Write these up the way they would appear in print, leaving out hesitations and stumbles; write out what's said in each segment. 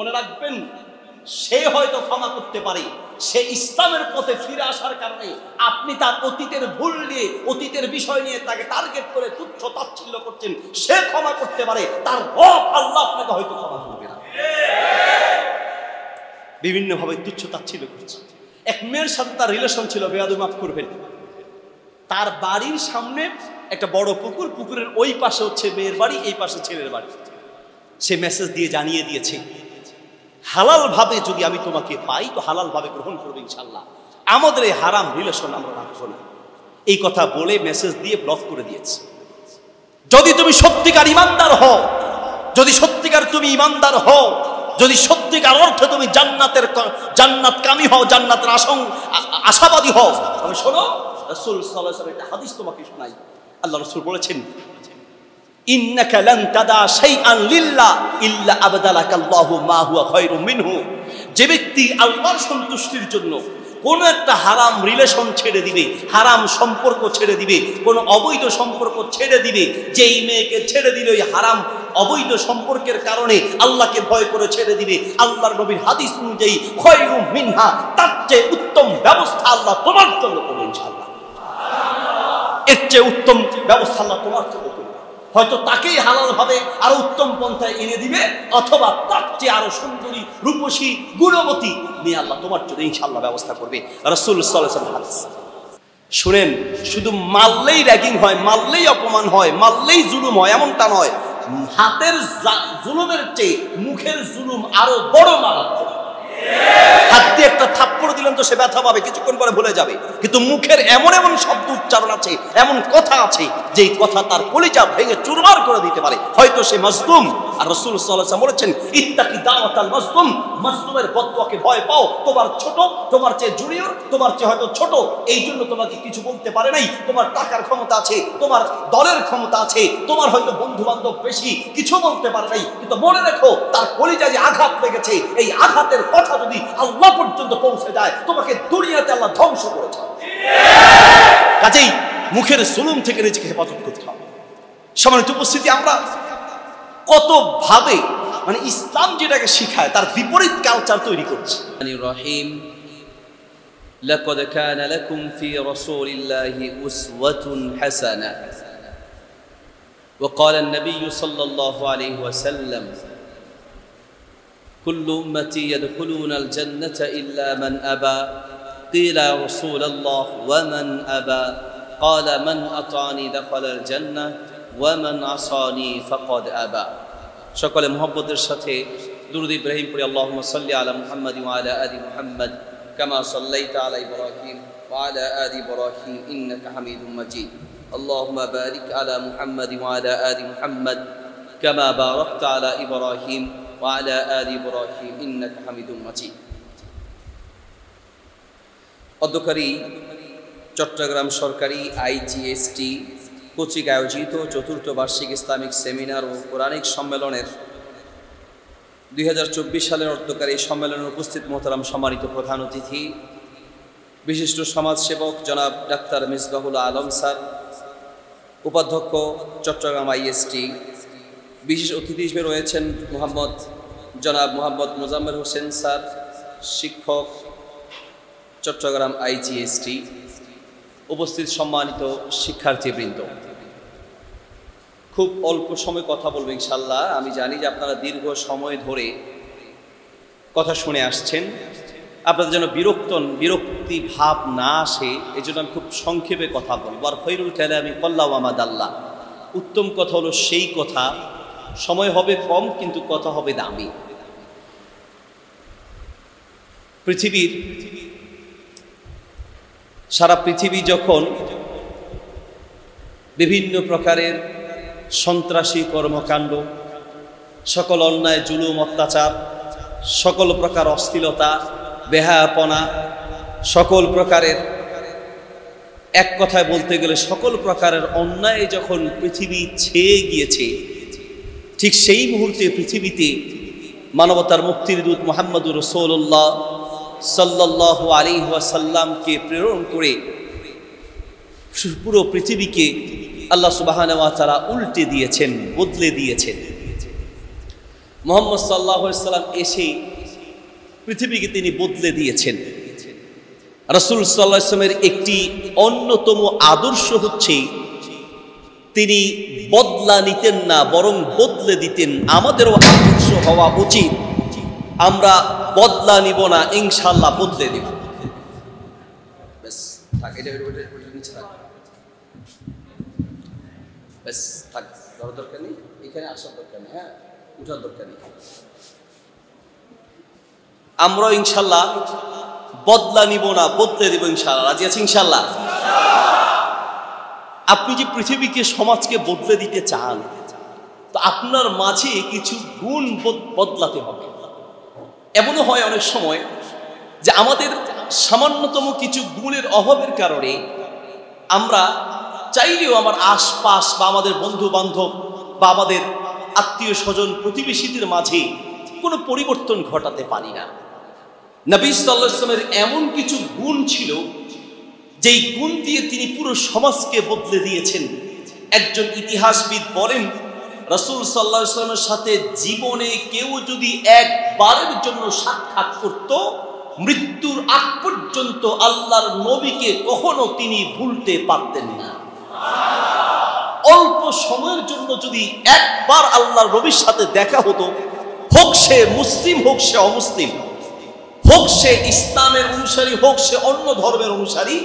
মনে রাখবেন, সে হয়তো ক্ষমা করতে পারে, সে ইসলামের পথে ফিরে আসার কারণে আপনি তার অতীতের ভুল নিয়ে, অতীতের বিষয় নিয়ে তাকে টার্গেট করে তুচ্ছ তাচ্ছিল্য করছেন। সে ক্ষমা করতে পারে, তার রব আল্লাহ আপনাকে হয়তো ক্ষমা করবে না। বিভিন্ন ভাবে তুচ্ছ তাচ্ছিল্য করছে। এক মেয়ের সাথে তার রিলেশন ছিল, বেয়াদবি মাফ করবেন, তার বাড়ির সামনে একটা বড় পুকুর, পুকুরের ওই পাশে হচ্ছে মেয়ের বাড়ি, এই পাশে ছেলের বাড়ি। সে মেসেজ দিয়ে জানিয়ে দিয়েছে, হালাল ভাবে যদি আমি তোমাকে পাই তো হালাল ভাবে গ্রহণ করবো ইনশাল্লাহ, আমাদের এই হারাম রিলেশন আমরা রাখবো না। এই কথা বলে মেসেজ দিয়ে ব্লক করে দিয়েছে। যদি তুমি সত্যিকার ইমানদার হও, যদি সত্যিকার তুমি ইমানদার হও, যদি সত্যিকার অর্থে তুমি জান্নাতকামী হও, জান্নাতের আশাবাদী হও, তবে শোনো, রাসূল সাল্লাল্লাহু আলাইহি ওয়াসাল্লাম একটা হাদিস তোমাকে শোনাই। আল্লাহ রাসূল বলেছেন, ইন্নাকা লান তাদা শাইআন লিল্লাহ ইল্লা আবদালাকাল্লাহু মা হুয়া খায়রুম মিনহু। যে ব্যক্তি আল্লাহর সন্তুষ্টির জন্য কোন একটা হারাম রিলেশন ছেড়ে দিবে, হারাম সম্পর্ক ছেড়ে দিবে, কোন অবৈধ সম্পর্ক ছেড়ে দিবে, যেই মেয়েকে ছেড়ে দিলে ওই হারাম অবৈধ সম্পর্কের কারণে আল্লাহকে ভয় করে ছেড়ে দিবে, আল্লাহর নবীর হাদিস অনুযায়ী খায়রুম মিনহা, তার চেয়ে উত্তম ব্যবস্থা আল্লাহ তোমার জন্য করবে ইনশাআল্লাহ। এর চেয়ে উত্তম ব্যবস্থা আল্লাহ তোমার জন্য করবে। হয়তো তাকেই হালাল ভাবে আরো উত্তম পন্থায় এনে দিবে, অথবা তার চেয়ে আরো সুন্দরী, রূপসী, গুণবতী মেয়ে আল্লাহ তোমার জন্য ইনশাআল্লাহ ব্যবস্থা করবে। রাসূল সাল্লাল্লাহু আলাইহি ওয়াসাল্লাম হাদিস শুনেন, শুধু মারলেই র্যাগিং হয়, মারলেই অপমান হয়, মারলেই জুলুম হয় এমনটা নয়। হাতের জুলুমের চেয়ে মুখের জুলুম আরো বড় মারাত্মক। হাত দিয়ে একটা থাপ্পড় দিলেন তো সে ব্যথা পাবে, কিছুক্ষণ পরে ভুলে যাবে, কিন্তু মুখের এমন এমন শব্দ উচ্চারণ আছে, এমন কথা আছে, যেই কথা তার কলিজা ভেঙে চুরমার করে দিতে পারে। হয়তো সে মাজলুম, আর রাসূল সাল্লাল্লাহু আলাইহি ওয়াসাল্লাম বলেছেন, ইত্তাকি দাওয়াতাল মাজলুম, মাজলুমের বদদুয়াকে ভয় পাও। তোমার ছোট, তোমার চেয়ে জুনিয়র, তোমার চেয়ে হয়তো ছোট, এই জন্য তোমাকে কিছু বলতে পারে নাই। তোমার টাকার ক্ষমতা আছে, তোমার দলের ক্ষমতা আছে, তোমার হয়তো বন্ধু বান্ধব বেশি, কিছু বলতে পারে নাই, কিন্তু মনে রেখো তার কলিজায় যে আঘাত লেগেছে, এই আঘাতের কথা যদি আল্লাহ পর্যন্ত পৌঁছে যায়, তোমাকে দুনিয়াতে আল্লাহ ধ্বংস করেছে। কাজেই মুখের জুলুম থেকে নিজেকে হেফাজত করতে হবে। সম্মানিত উপস্থিতি, আমরা কত ভাবে মানে ইসলাম যেটাকে শিখায় তার বিপরীত কালচার তৈরি করছে। রহিম, লাকাদ কানা লাকুম ফি রাসূলিল্লাহি উসওয়াতুন হাসানাহ। وقال النبي صلى الله عليه وسلم كل أمتي يدخلون الجنة إلا من أبى قيل يا رسول الله ومن أبى قال من أطعني دخل الجنة ومن عصاني فقد أبى। সকলে মুহাব্বতের সাথে দুরূদ ইব্রাহিম পড়ি। আল্লাহুম্মা সাল্লি আলা মুহাম্মাদ ওয়া আলা আলি মুহাম্মাদ কামা সাল্লাইতা আলা ইব্রাহিম ওয়া আলা আলি ইব্রাহিম ইন্নাকা হামিদুম মাজিদ। আল্লাহুম্মা বারিক আলা মুহাম্মাদ ওয়া আলা আলি মুহাম্মাদ কামা বারাকতা আলা ইব্রাহিম ওয়া আলা আলি ইব্রাহিম ইন্নাকা হামিদুম মাজিদ। অধ্যকারী চট্টগ্রাম সরকারি IGST কর্তৃক আয়োজিত চতুর্থ বার্ষিক ইসলামিক সেমিনার ও কোরআনিক সম্মেলনের 2024 সালের অধ্যকারী সম্মেলনে উপস্থিত মোহতারাম সম্মানিত প্রধান অতিথি, বিশিষ্ট সমাজসেবক জনাব ডাক্তার মিসবাহুল আলম স্যার, উপাধ্যক্ষ চট্টগ্রাম IST, বিশেষ অতিথি হিসেবে রয়েছেন জনাব মোহাম্মদ মোজাম্মেল হোসেন স্যার, শিক্ষক চট্টগ্রাম IGST, উপস্থিত সম্মানিত শিক্ষার্থীবৃন্দ। খুব অল্প সময় কথা বলবো ইনশাল্লাহ। আমি জানি যে আপনারা দীর্ঘ সময় ধরে কথা শুনে আসছেন, আপনাদের যেন বিরক্তি ভাব না আসে, এই জন্য আমি খুব সংক্ষেপে কথা বলবো। আর খৈরুল কালামি কল্লা ওয়া মাদাল্লাহ, উত্তম কথা হলো সেই কথা, সময় হবে কম কিন্তু কথা হবে দামি। সারা পৃথিবী যখন বিভিন্ন প্রকারের সন্ত্রাসী কর্মকাণ্ড, সকল অন্যায়, জুলুম, অত্যাচার, সকল প্রকার অশ্লীলতা, বেহায়াপনা, সকল প্রকারের, এক কথায় বলতে গেলে সকল প্রকারের অন্যায় যখন পৃথিবী ছেয়ে গিয়েছে, ঠিক সেই মুহূর্তে পৃথিবীতে মানবতার মুক্তির দূত মুহাম্মদুর রাসূলুল্লাহ সাল্লাল্লাহু আলাইহি ওয়াসাল্লামকে প্রেরণ করে পুরো পৃথিবীকে আল্লাহ সুবহানাহু ওয়া তাআলা উল্টে দিয়েছেন, বদলে দিয়েছেন। মুহাম্মদ সাল্লাল্লাহু আলাইহি সাল্লাম এসে পৃথিবীকে তিনি বদলে দিয়েছেন। রাসূল সাল্লাল্লাহু আলাইহি সাল্লামের একটি অন্যতম আদর্শ হচ্ছে তিনি বদলা নিতেন না, বরং বদলে দিতেন। আমাদেরও আদর্শ হওয়া উচিত, আমরা বদলা নিব না, ইনশাআল্লাহ বদলে দেব। বেশ থাক, এটা নিচে থাক, বেশ থাক, দরকার নেই, এখানে আসার দরকার নেই, হ্যাঁ উঠার দরকার নেই। আমরা ইনশাআল্লাহ বদলা নিব না, বদলে দেব ইনশাআল্লাহ। রাজি আছি ইনশাআল্লাহ? আপনি যে পৃথিবীকে, সমাজকে বদলে দিতে চান, তো আপনার মাঝে কিছু গুণ বদলাতে হবে। এমনও হয় অনেক সময় যে আমাদের সামান্যতম কিছু গুণের অভাবের কারণে আমরা চাইলেও আমার আশপাশ বা আমাদের বন্ধু বান্ধব বা আমাদের আত্মীয় স্বজন প্রতিবেশীদের মাঝে কোনো পরিবর্তন ঘটাতে পারি না। নবী সাল্লাল্লাহু আলাইহি ওয়াসাল্লামের এমন কিছু গুণ ছিল যেই গুণ দিয়ে তিনি পুরো সমাজকে বদলে দিয়েছেন। একজন ইতিহাসবিদ বলেন, রাসূল সাল্লাল্লাহু আলাইহি ওয়াসাল্লামের সাথে জীবনে কেউ যদি একবারের জন্য সাক্ষাৎ করত, মৃত্যুর আগ পর্যন্ত আল্লাহর নবীকে কখনো তিনি ভুলতে পারতেন না। অল্প সময়ের জন্য যদি একবার আল্লাহর নবীর সাথে দেখা হতো, হোক সে মুসলিম হোক সে অমুসলিম, হোক সে ইসলামের অনুসারী হোক সে অন্য ধর্মের অনুসারী,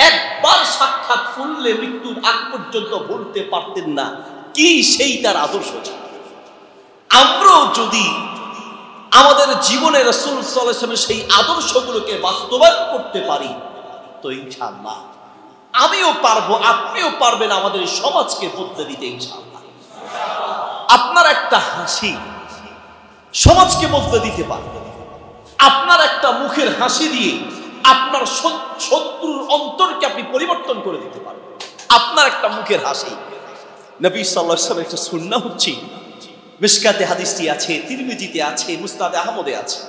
একবার সাক্ষাৎ করলে মৃত্যুর আগ পর্যন্ত ভুলতে পারতেন না। কি সেই তার আদর্শ ছিল। আমরাও যদি আমাদের জীবনে রাসূল সাল্লাল্লাহু আলাইহি ওয়াসাল্লামের সেই আদর্শগুলোকে বাস্তবায়ন করতে পারি, তো ইনশাআল্লাহ আমিও পারবো, আপনিও পারবেন আমাদের এই সমাজকে বদলে দিতে ইনশাআল্লাহ। আপনার একটা হাসি সমাজকে বদলে দিতে পারবে। আপনার একটা মুখের হাসি দিয়ে আপনার শত্রুর অন্তরকে আপনি পরিবর্তন করে দিতে পারবেন। আপনার একটা মুখের হাসি। নবী সাল্লাল্লাহু আলাইহি ওয়াসাল্লামের একটা সুন্নাহ হচ্ছে, মিশকাতে হাদিসটি আছে, তিরমিজিতে আছে, মুসনাদ আহমদে আছে।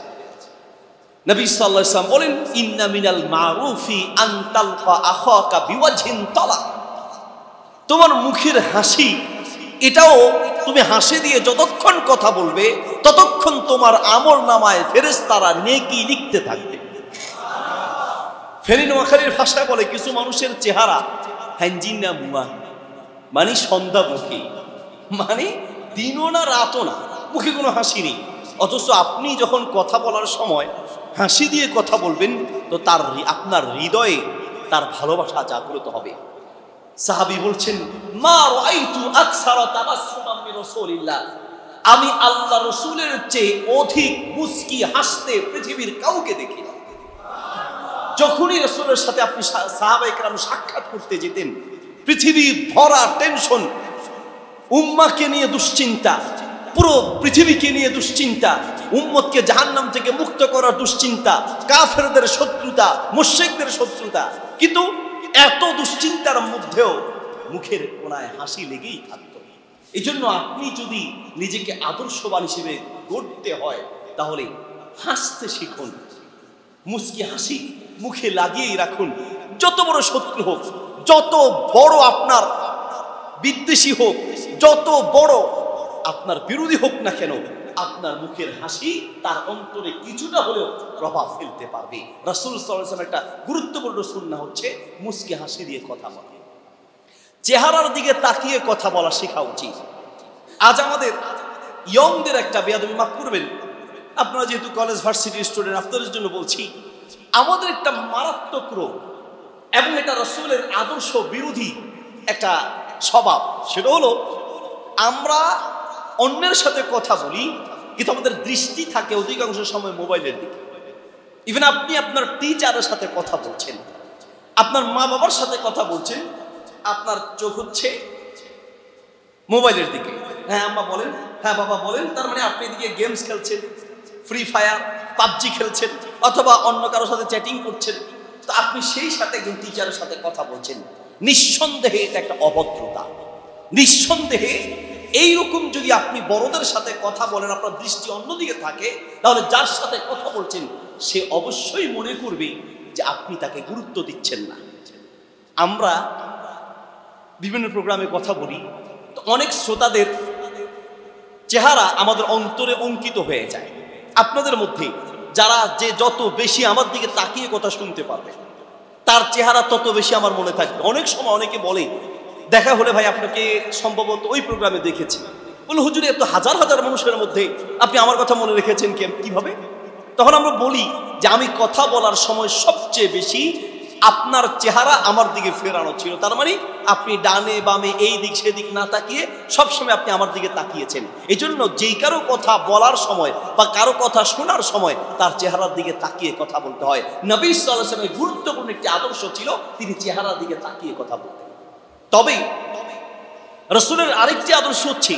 নবী সাল্লাল্লাহু আলাইহি ওয়াসাল্লাম বলেন, ইন্না মিনাল মারুফি আন তালকা আখাকা বিওয়াজহিন তালাক। তোমার মুখের হাসি, এটাও তুমি হাসি দিয়ে যতক্ষণ কথা বলবে ততক্ষণ তোমার আমলনামায় ফেরেশতারা নেকি লিখতে থাকবে। ফেনী নোয়াখালীর ভাষায় বলে, কিছু মানুষের চেহারা হ্যাঞ্জিনা মুয়া, মানে সন্ধ্যামুখী, মানে দিনও না রাতও না, মুখে কোনো হাসি নেই। অথচ আপনি যখন কথা বলার সময় হাসি দিয়ে কথা বলবেন, তো আপনার হৃদয়ে তার ভালোবাসা জাগ্রত হবে। সাহাবী বলছেন, মা রাআইতু আকসারা তাবাসসুমান মিন রাসূলিল্লাহ, আমি আল্লাহ রাসূলের চেয়ে অধিক মুস্কি হাসতে পৃথিবীর কাউকে দেখি না। যখনই রাসূলের সাথে আপনি সাহাবায়ে কেরাম সাক্ষাৎ করতে যেতেন, পৃথিবী ভরা টেনশন, উম্মাহকে নিয়ে দুশ্চিন্তা, পুরো পৃথিবীকে নিয়ে দুশ্চিন্তা, উম্মতকে জাহান্নাম থেকে মুক্ত করার দুশ্চিন্তা, কাফেরদের শত্রুতা, মুশরিকদের শত্রুতা, কিন্তু এত দুশ্চিন্তার মধ্যেও মুখের কোণায় হাসি লেগেই থাকত। এই জন্য আপনি যদি নিজেকে আদর্শবান হিসেবে গড়তে হয়, তাহলে হাসতে শিখুন, মুস্কি হাসি মুখে লাগিয়েই রাখুন। যত বড় শত্রু হোক, যত বড় আপনার বিদ্বেষী হোক, যত বড় আপনার বিরোধী হোক না কেন, আপনার মুখের হাসি তার অন্তরে কিছুটা হলেও প্রভাব ফেলতে পারবে। রাসূল সাল্লাল্লাহু আলাইহি ওয়াসাল্লাম একটা গুরুত্বপূর্ণ সুন্নাহ হচ্ছে মুস্কি হাসি দিয়ে কথা বলা, চেহারার দিকে তাকিয়ে কথা বলা শেখা উচিত। আজ আমাদের ইয়ংদের একটা বেয়াদবি, মাফ করবেন, আপনারা যেহেতু কলেজ ভার্সিটির স্টুডেন্ট, আপনাদের জন্য বলছি, আমাদের একটা মারাত্মক রোগ এবং এটা রাসূলের আদর্শ বিরোধী একটা স্বভাব। সেটা হলো, আমরা অন্যের সাথে কথা বলি কিন্তু আমাদের দৃষ্টি থাকে অধিকাংশ সময় মোবাইলের দিকে। ইভেন আপনি আপনার টিচারের সাথে কথা বলছেন, আপনার মা বাবার সাথে কথা বলছেন, আপনার চোখ হচ্ছে মোবাইলের দিকে। হ্যাঁ আম্মা বলেন, হ্যাঁ বাবা বলেন, তার মানে আপনি এদিকে গেমস খেলছেন, ফ্রি ফায়ার, পাবজি খেলছেন, অথবা অন্য কারোর সাথে চ্যাটিং করছেন। তো আপনি সেই সাথে একজন টিচারের সাথে কথা বলছেন। নিঃসন্দেহে এটা একটা অভদ্রতা। নিঃসন্দেহে এইরকম যদি আপনি বড়দের সাথে কথা বলেন, আপনার দৃষ্টি অন্যদিকে থাকে, তাহলে যার সাথে কথা বলছেন সে অবশ্যই মনে করবে যে আপনি তাকে গুরুত্ব দিচ্ছেন না। আমরা বিভিন্ন প্রোগ্রামে কথা বলি, তো অনেক শ্রোতাদের চেহারা আমাদের অন্তরে অঙ্কিত হয়ে যায়। আপনাদের মধ্যে যারা যে যত বেশি আমার দিকে তাকিয়ে কথা শুনতে পারবে তার চেহারা তত বেশি আমার মনে থাকবে। অনেক সময় অনেকে বলে, দেখা হলে ভাই আপনাকে সম্ভবত ওই প্রোগ্রামে দেখেছি, বলে হুজুর এত হাজার হাজার মানুষের মধ্যে আপনি আমার কথা মনে রেখেছেন কিভাবে? তখন আমরা বলি যে আমি কথা বলার সময় সবচেয়ে বেশি আপনার চেহারা আমার দিকে ফেরানো ছিল। তার মানে আপনি ডানে বামে এই দিক সেদিক না তাকিয়ে সবসময় আপনি আমার দিকে তাকিয়েছেন। এই জন্য যেই কারো কথা বলার সময় বা কারো কথা শোনার সময় তার চেহারার দিকে তাকিয়ে কথা বলতে হয়। নবী সাল্লাল্লাহু আলাইহি ওয়াসাল্লামের গুরুত্বপূর্ণ একটি আদর্শ ছিল, তিনি চেহারার দিকে তাকিয়ে কথা বলতেন। তবে রাসূলের আরেকটি আদর্শ হচ্ছে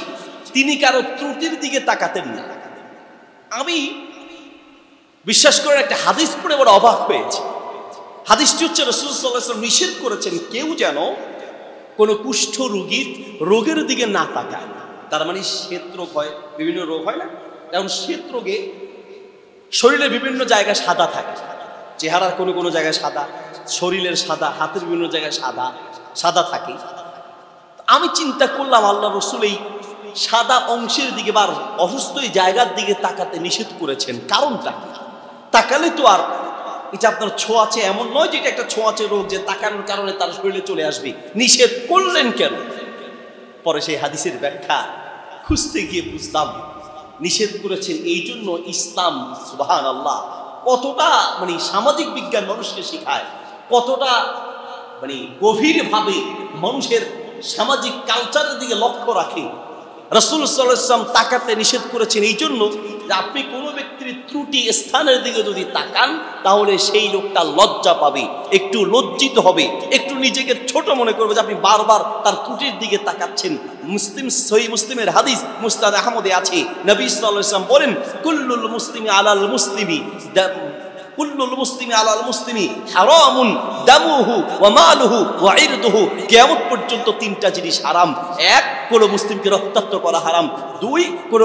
তিনি কারো ত্রুটির দিকে তাকাতেন না। আমি বিশ্বাস করে একটা হাদিস পড়ে বড় অবাক হয়েছে। হাদিসটি হচ্ছে রাসূল সাল্লাল্লাহু আলাইহি ওয়াসাল্লাম নিষেধ করেছেন কেউ যেন কোনো কুষ্ঠ রোগীর রোগের দিকে না তাকায়। তার মানে শ্বেত রোগ হয়, বিভিন্ন রোগ হয় না, যেমন শ্বেত রোগে শরীরের বিভিন্ন জায়গায় সাদা থাকে, চেহারার কোনো কোনো জায়গায় সাদা, শরীরের সাদা, হাতের বিভিন্ন জায়গায় সাদা সাদা থাকে। আমি চিন্তা করলাম আল্লাহ রাসূল এই সাদা অংশের দিকে বা অসুস্থ জায়গার দিকে তাকাতে নিষেধ করেছেন, কারণটা কি? তাকালে তো আর এটা আপনার ছোঁয়াচে এমন নয় যে এটা একটা ছোঁয়াচে রোগ যে তাকানোর কারণে তার শরীরে চলে আসবে। নিষেধ করলেন কেন? পরে সেই হাদিসের ব্যাখ্যা খুঁজতে গিয়ে বুঝলাম নিষেধ করেছেন এই জন্য ইসলাম সুবহানাল্লাহ কতটা মানে সামাজিক বিজ্ঞান মানুষকে শেখায়, কতটা মানে গভীরভাবে মানুষের সামাজিক কালচারের দিকে লক্ষ্য রাখে। রাসূল সাল্লাল্লাহু আলাইহি ওয়াসাল্লাম তাকাতে নিষেধ করেছেন এই জন্য যে আপনি কোনো ব্যক্তির ত্রুটি স্থানের দিকে যদি তাকান তাহলে সেই লোকটা লজ্জা পাবে, একটু লজ্জিত হবে, একটু নিজেকে ছোট মনে করবে যে আপনি বারবার তার ত্রুটির দিকে তাকাচ্ছেন। সহিহ মুসলিমের হাদিস মুসনাদ আহমদে আছে, নবী সাল্লাল্লাহু আলাইহি ওয়াসাল্লাম বলেন কুল্লুল মুসলিমি আলাল মুসলিমি কুল্লুল মুসলিমি আলাল মুসলিমি হারামুন দামুহু ওয়া মালুহু ওয়া ইরদুহু। কিয়ামত পর্যন্ত তিনটা জিনিস হারাম। এক, কোন মুসলিমকে রক্তাক্ত করা হারাম। দুই, কোন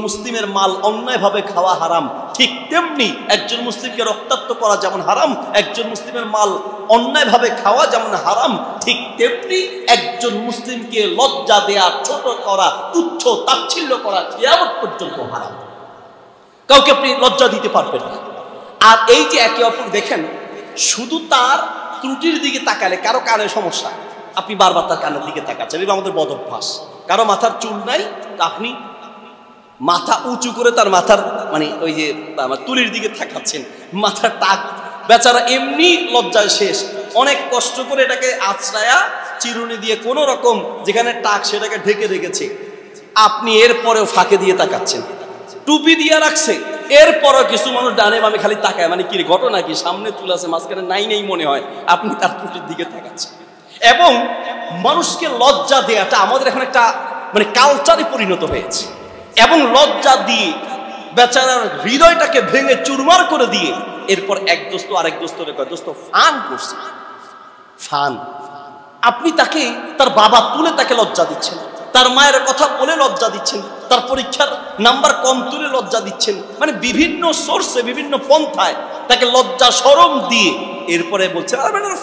মুসলিমের মাল অন্যায়ভাবে খাওয়া হারাম। ঠিক তেমনি একজন মুসলিমকে রক্তাক্ত করা যেমন হারাম, একজন মুসলিমের মাল অন্যায়ভাবে খাওয়া যেমন হারাম, ঠিক তেমনি একজন মুসলিমকে লজ্জা দেয়া, ছোট করা, তুচ্ছ তাচ্ছিল্য করা কিয়ামত পর্যন্ত হারাম। কাউকে আপনি লজ্জা দিতে পারবেন না। আর এই যে একে অপর দেখেন, শুধু তার ত্রুটির দিকে তাকালে কারো কানে সমস্যা, আপনি বারবার তার কানের দিকে তাকাচ্ছেন, এটা আমাদের বদ অভ্যাস। কারো মাথার চুল নাই, আপনি মাথা উঁচু করে তার মাথার মানে ওই যে তুলির দিকে তাকাচ্ছেন, মাথার টাক বেচারা এমনি লজ্জায় শেষ, অনেক কষ্ট করে এটাকে আছড়ায়া চিরুনি দিয়ে কোনো রকম যেখানে টাক সেটাকে ঢেকে রেখেছে, আপনি এরপরেও ফাঁকে দিয়ে তাকাচ্ছেন। টুপি দিয়ে রাখছে, এরপরও কিছু মানুষ ডানে বামে খালি তাকায়, মানে কি ঘটনা কি, সামনে চুল আছে মাঝখানে নাই নেই মনে হয়, আপনি তার টুপির দিকে তাকাচ্ছেন। এবং মানুষকে লজ্জা দেওয়াটা আমাদের এখন একটা মানে কালচারে পরিণত হয়েছে, এবং লজ্জা দিয়ে বেচারার হৃদয়টাকে ভেঙে চুরমার করে দিয়ে এরপর এক দোস্ত আরেক দোস্তরে কয় দোস্ত ফান করছে, ফান। আপনি তাকে তার বাবা তুলে তাকে লজ্জা দিচ্ছেন, তার মায়ের কথা বলে লজ্জা দিচ্ছেন, তার পরীক্ষার নাম্বার কম তুলে লজ্জা দিচ্ছেন, মানে বিভিন্ন সোর্সে বিভিন্ন পন্থায় তাকে লজ্জা শরম দিয়ে এরপরে বলছে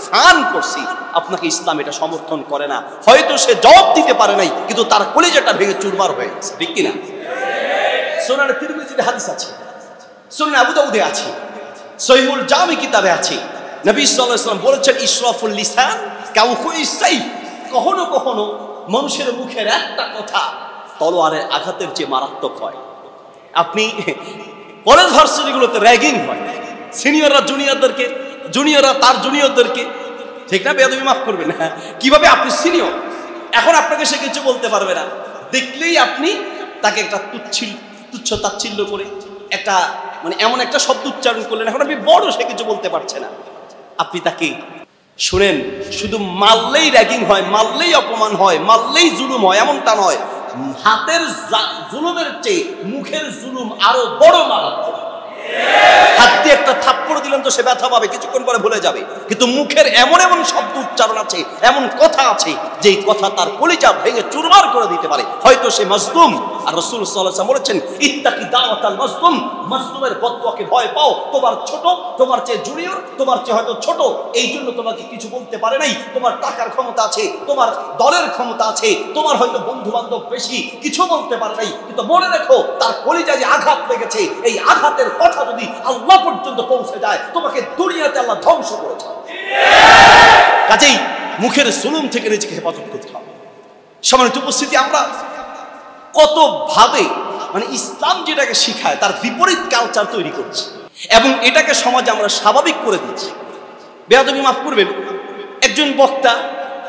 ফান করছি। আপনাকে ইসলাম এটা সমর্থন করে না। হয়তো সে জবাব দিতে পারে নাই, কিন্তু তার কলিজাটা ভেঙে চুরমার হয়ে গেছে, ঠিক কিনা? সুনানে তিরমিজিতে হাদিস আছে, সুনানে আবু দাউদে আছে, সহিহুল জামি কিতাবে আছে। নবী সাল্লাল্লাহু আলাইহি ওয়াসাল্লাম বলেছেন ইসরাফুল লিসান কাউকুইস সাইফ। কখনো কখনো মানুষের মুখের একটা কথা তলোয়ারের আঘাতের চেয়ে মারাত্মক হয়। আপনি কলেজ ভার্সিটিগুলোতে র্যাগিং হয়, সিনিয়ররা জুনিয়রদেরকে, জুনিয়ররা তার জুনিয়রদেরকে, ঠিক না? বেয়াদবি মাফ করবেন না। কিভাবে আপনি সিনিয়র, এখন আপনাকে সে কিছু বলতে পারবে না, দেখলেই আপনি তাকে একটা তুচ্ছ তাচ্ছিল্য করে একটা মানে এমন একটা শব্দ উচ্চারণ করলেন, এখন আপনি বড়, সে কিছু বলতে পারছে না, আপনি তাকে শুনেন। শুধু মারলেই র্যাগিং হয়, মারলেই অপমান হয়, মারলেই জুলুম হয় এমনটা নয়। হাতের জুলুমের চেয়ে মুখের জুলুম আরো বড় মারাত্মক। হাত দিয়ে একটা থাপ্পড় দিলেন তো সে ব্যথা পাবে, কিছুক্ষণ পরে ভুলে যাবে। কিন্তু মুখের এমন এমন শব্দ উচ্চারণ আছে, এমন কথা আছে, যেই কথা তার কলিজা ভেঙে চুরমার করে দিতে পারে। হয়তো সে মাজলুম, আর রাসূল সাল্লাল্লাহু আলাইহি ওয়াসাল্লাম বলেছেন ইত্তাকি দাওয়াতাল মাজলুম, মাজলুমের বদদুয়াকে ভয় পাও। তোমার ছোট, তোমার চেয়ে জুনিয়র, তোমার চেয়ে হয়তো ছোট, এই জন্য তোমাকে কিছু বলতে পারে নাই। তোমার টাকার ক্ষমতা আছে, তোমার দলের ক্ষমতা আছে, তোমার হয়তো বন্ধু বান্ধব বেশি, কিছু বলতে পারে নাই। কিন্তু মনে রেখো, তার কলিজায় যে আঘাত লেগেছে, এই আঘাতের কথা যদি আল্লাহ পর্যন্ত পৌঁছে যায়, তোমাকে দুনিয়াতে আল্লাহ ধ্বংস করেছে। কাজেই মুখের জুলুম থেকে নিজেকে হেফাজত করতে হবে। সম্মানিত উপস্থিতি, আমরা কত ভাবে মানে ইসলাম যেটাকে শিখায় তার বিপরীত কালচার তৈরি করছি এবং এটাকে সমাজে আমরা স্বাভাবিক করে দিচ্ছি। বেয়াদবি মাফ করবেন, একজন বক্তা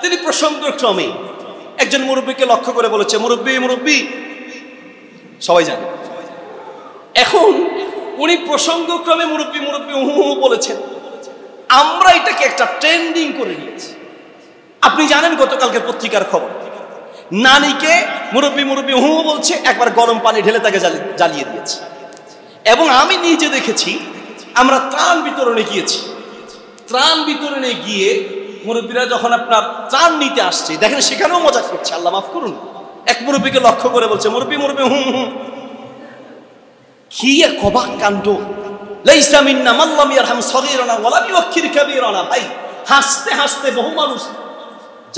তিনি প্রসঙ্গক্রমে একজন মুরব্বীকে লক্ষ্য করে বলেছে, মুরব্বী মুরব্বী, সবাই জানে। এখন উনি প্রসঙ্গক্রমে মুরব্বী মুরব্বী বলেছেন, আমরা এটাকে একটা ট্রেন্ডিং করে নিয়েছি। আপনি জানেন গতকালকে পত্রিকার খবর, নারীকে মুরব্বী মুরব্বী বলছে, একবার গরম পানি ঢেলে তাকে জ্বালিয়ে দিয়েছে। এবং আমি নিজে দেখেছি, আমরা ত্রাণ বিতরণে গিয়েছি, ত্রাণ বিতরণে গিয়ে মুরব্বীরা যখন আপনার ত্রাণ নিতে আসছে, দেখেন সেখানেও মজা করছে, আল্লাহ মাফ করুন। এক মুরব্বীকে লক্ষ্য করে বলছে, মুরব্বী মুরব্বী কি এক অবাক কাণ্ড, লাইসা মিন্না মান লাম ইয়ারহাম সগীরানা ওয়া লাম ইউক্কির কাবীরানা। ভাই, হাসতে হাসতে বহু মানুষ,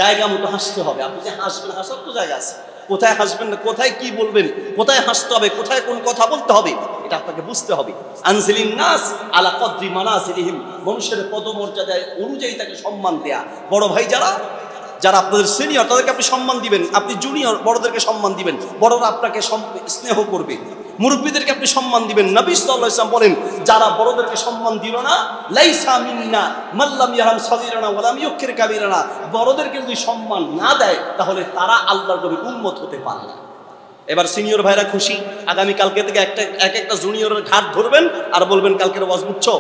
জায়গা মতো হাসতে হবে। আপনি যে হাসবেন, হাসার তো জায়গা আছে, কোথায় হাসবেন না, কোথায় কি বলবেন, কোথায় হাসতে হবে, কোথায় কোন কথা বলতে হবে, এটা আপনাকে বুঝতে হবে। আনজিলিন নাস আলা কদরি মানাজিলিহিম, মানুষের পদমর্যাদায় অনুযায়ী তাকে সম্মান দেয়া। বড় ভাই যারা যারা আপনাদের সিনিয়র, তাদেরকে আপনি সম্মান দিবেন। আপনি জুনিয়র, বড়দেরকে সম্মান দিবেন, বড়রা আপনাকে স্নেহ করবে। মুরব্বীদেরকে আপনি সম্মান দিবেন। নবী সাল্লাল্লাহু আলাইহি ওয়াসাল্লাম বলেন, যারা বড়দেরকে সম্মান দিল না, লাইসা মিন্না মান লাম ইয়ারহাম সগীরানা ওয়া লাম ইউক্কির কাবীরানা, বড়দেরকে যদি সম্মান না দেয় তাহলে তারা আল্লাহর নবীর উম্মত হতে পারে না। এবার সিনিয়র ভাইরা খুশি, আগামী কালকে থেকে একটা জুনিয়রের ঘাট ধরবেন আর বলবেন, কালকের ওয়াজ বুঝছো,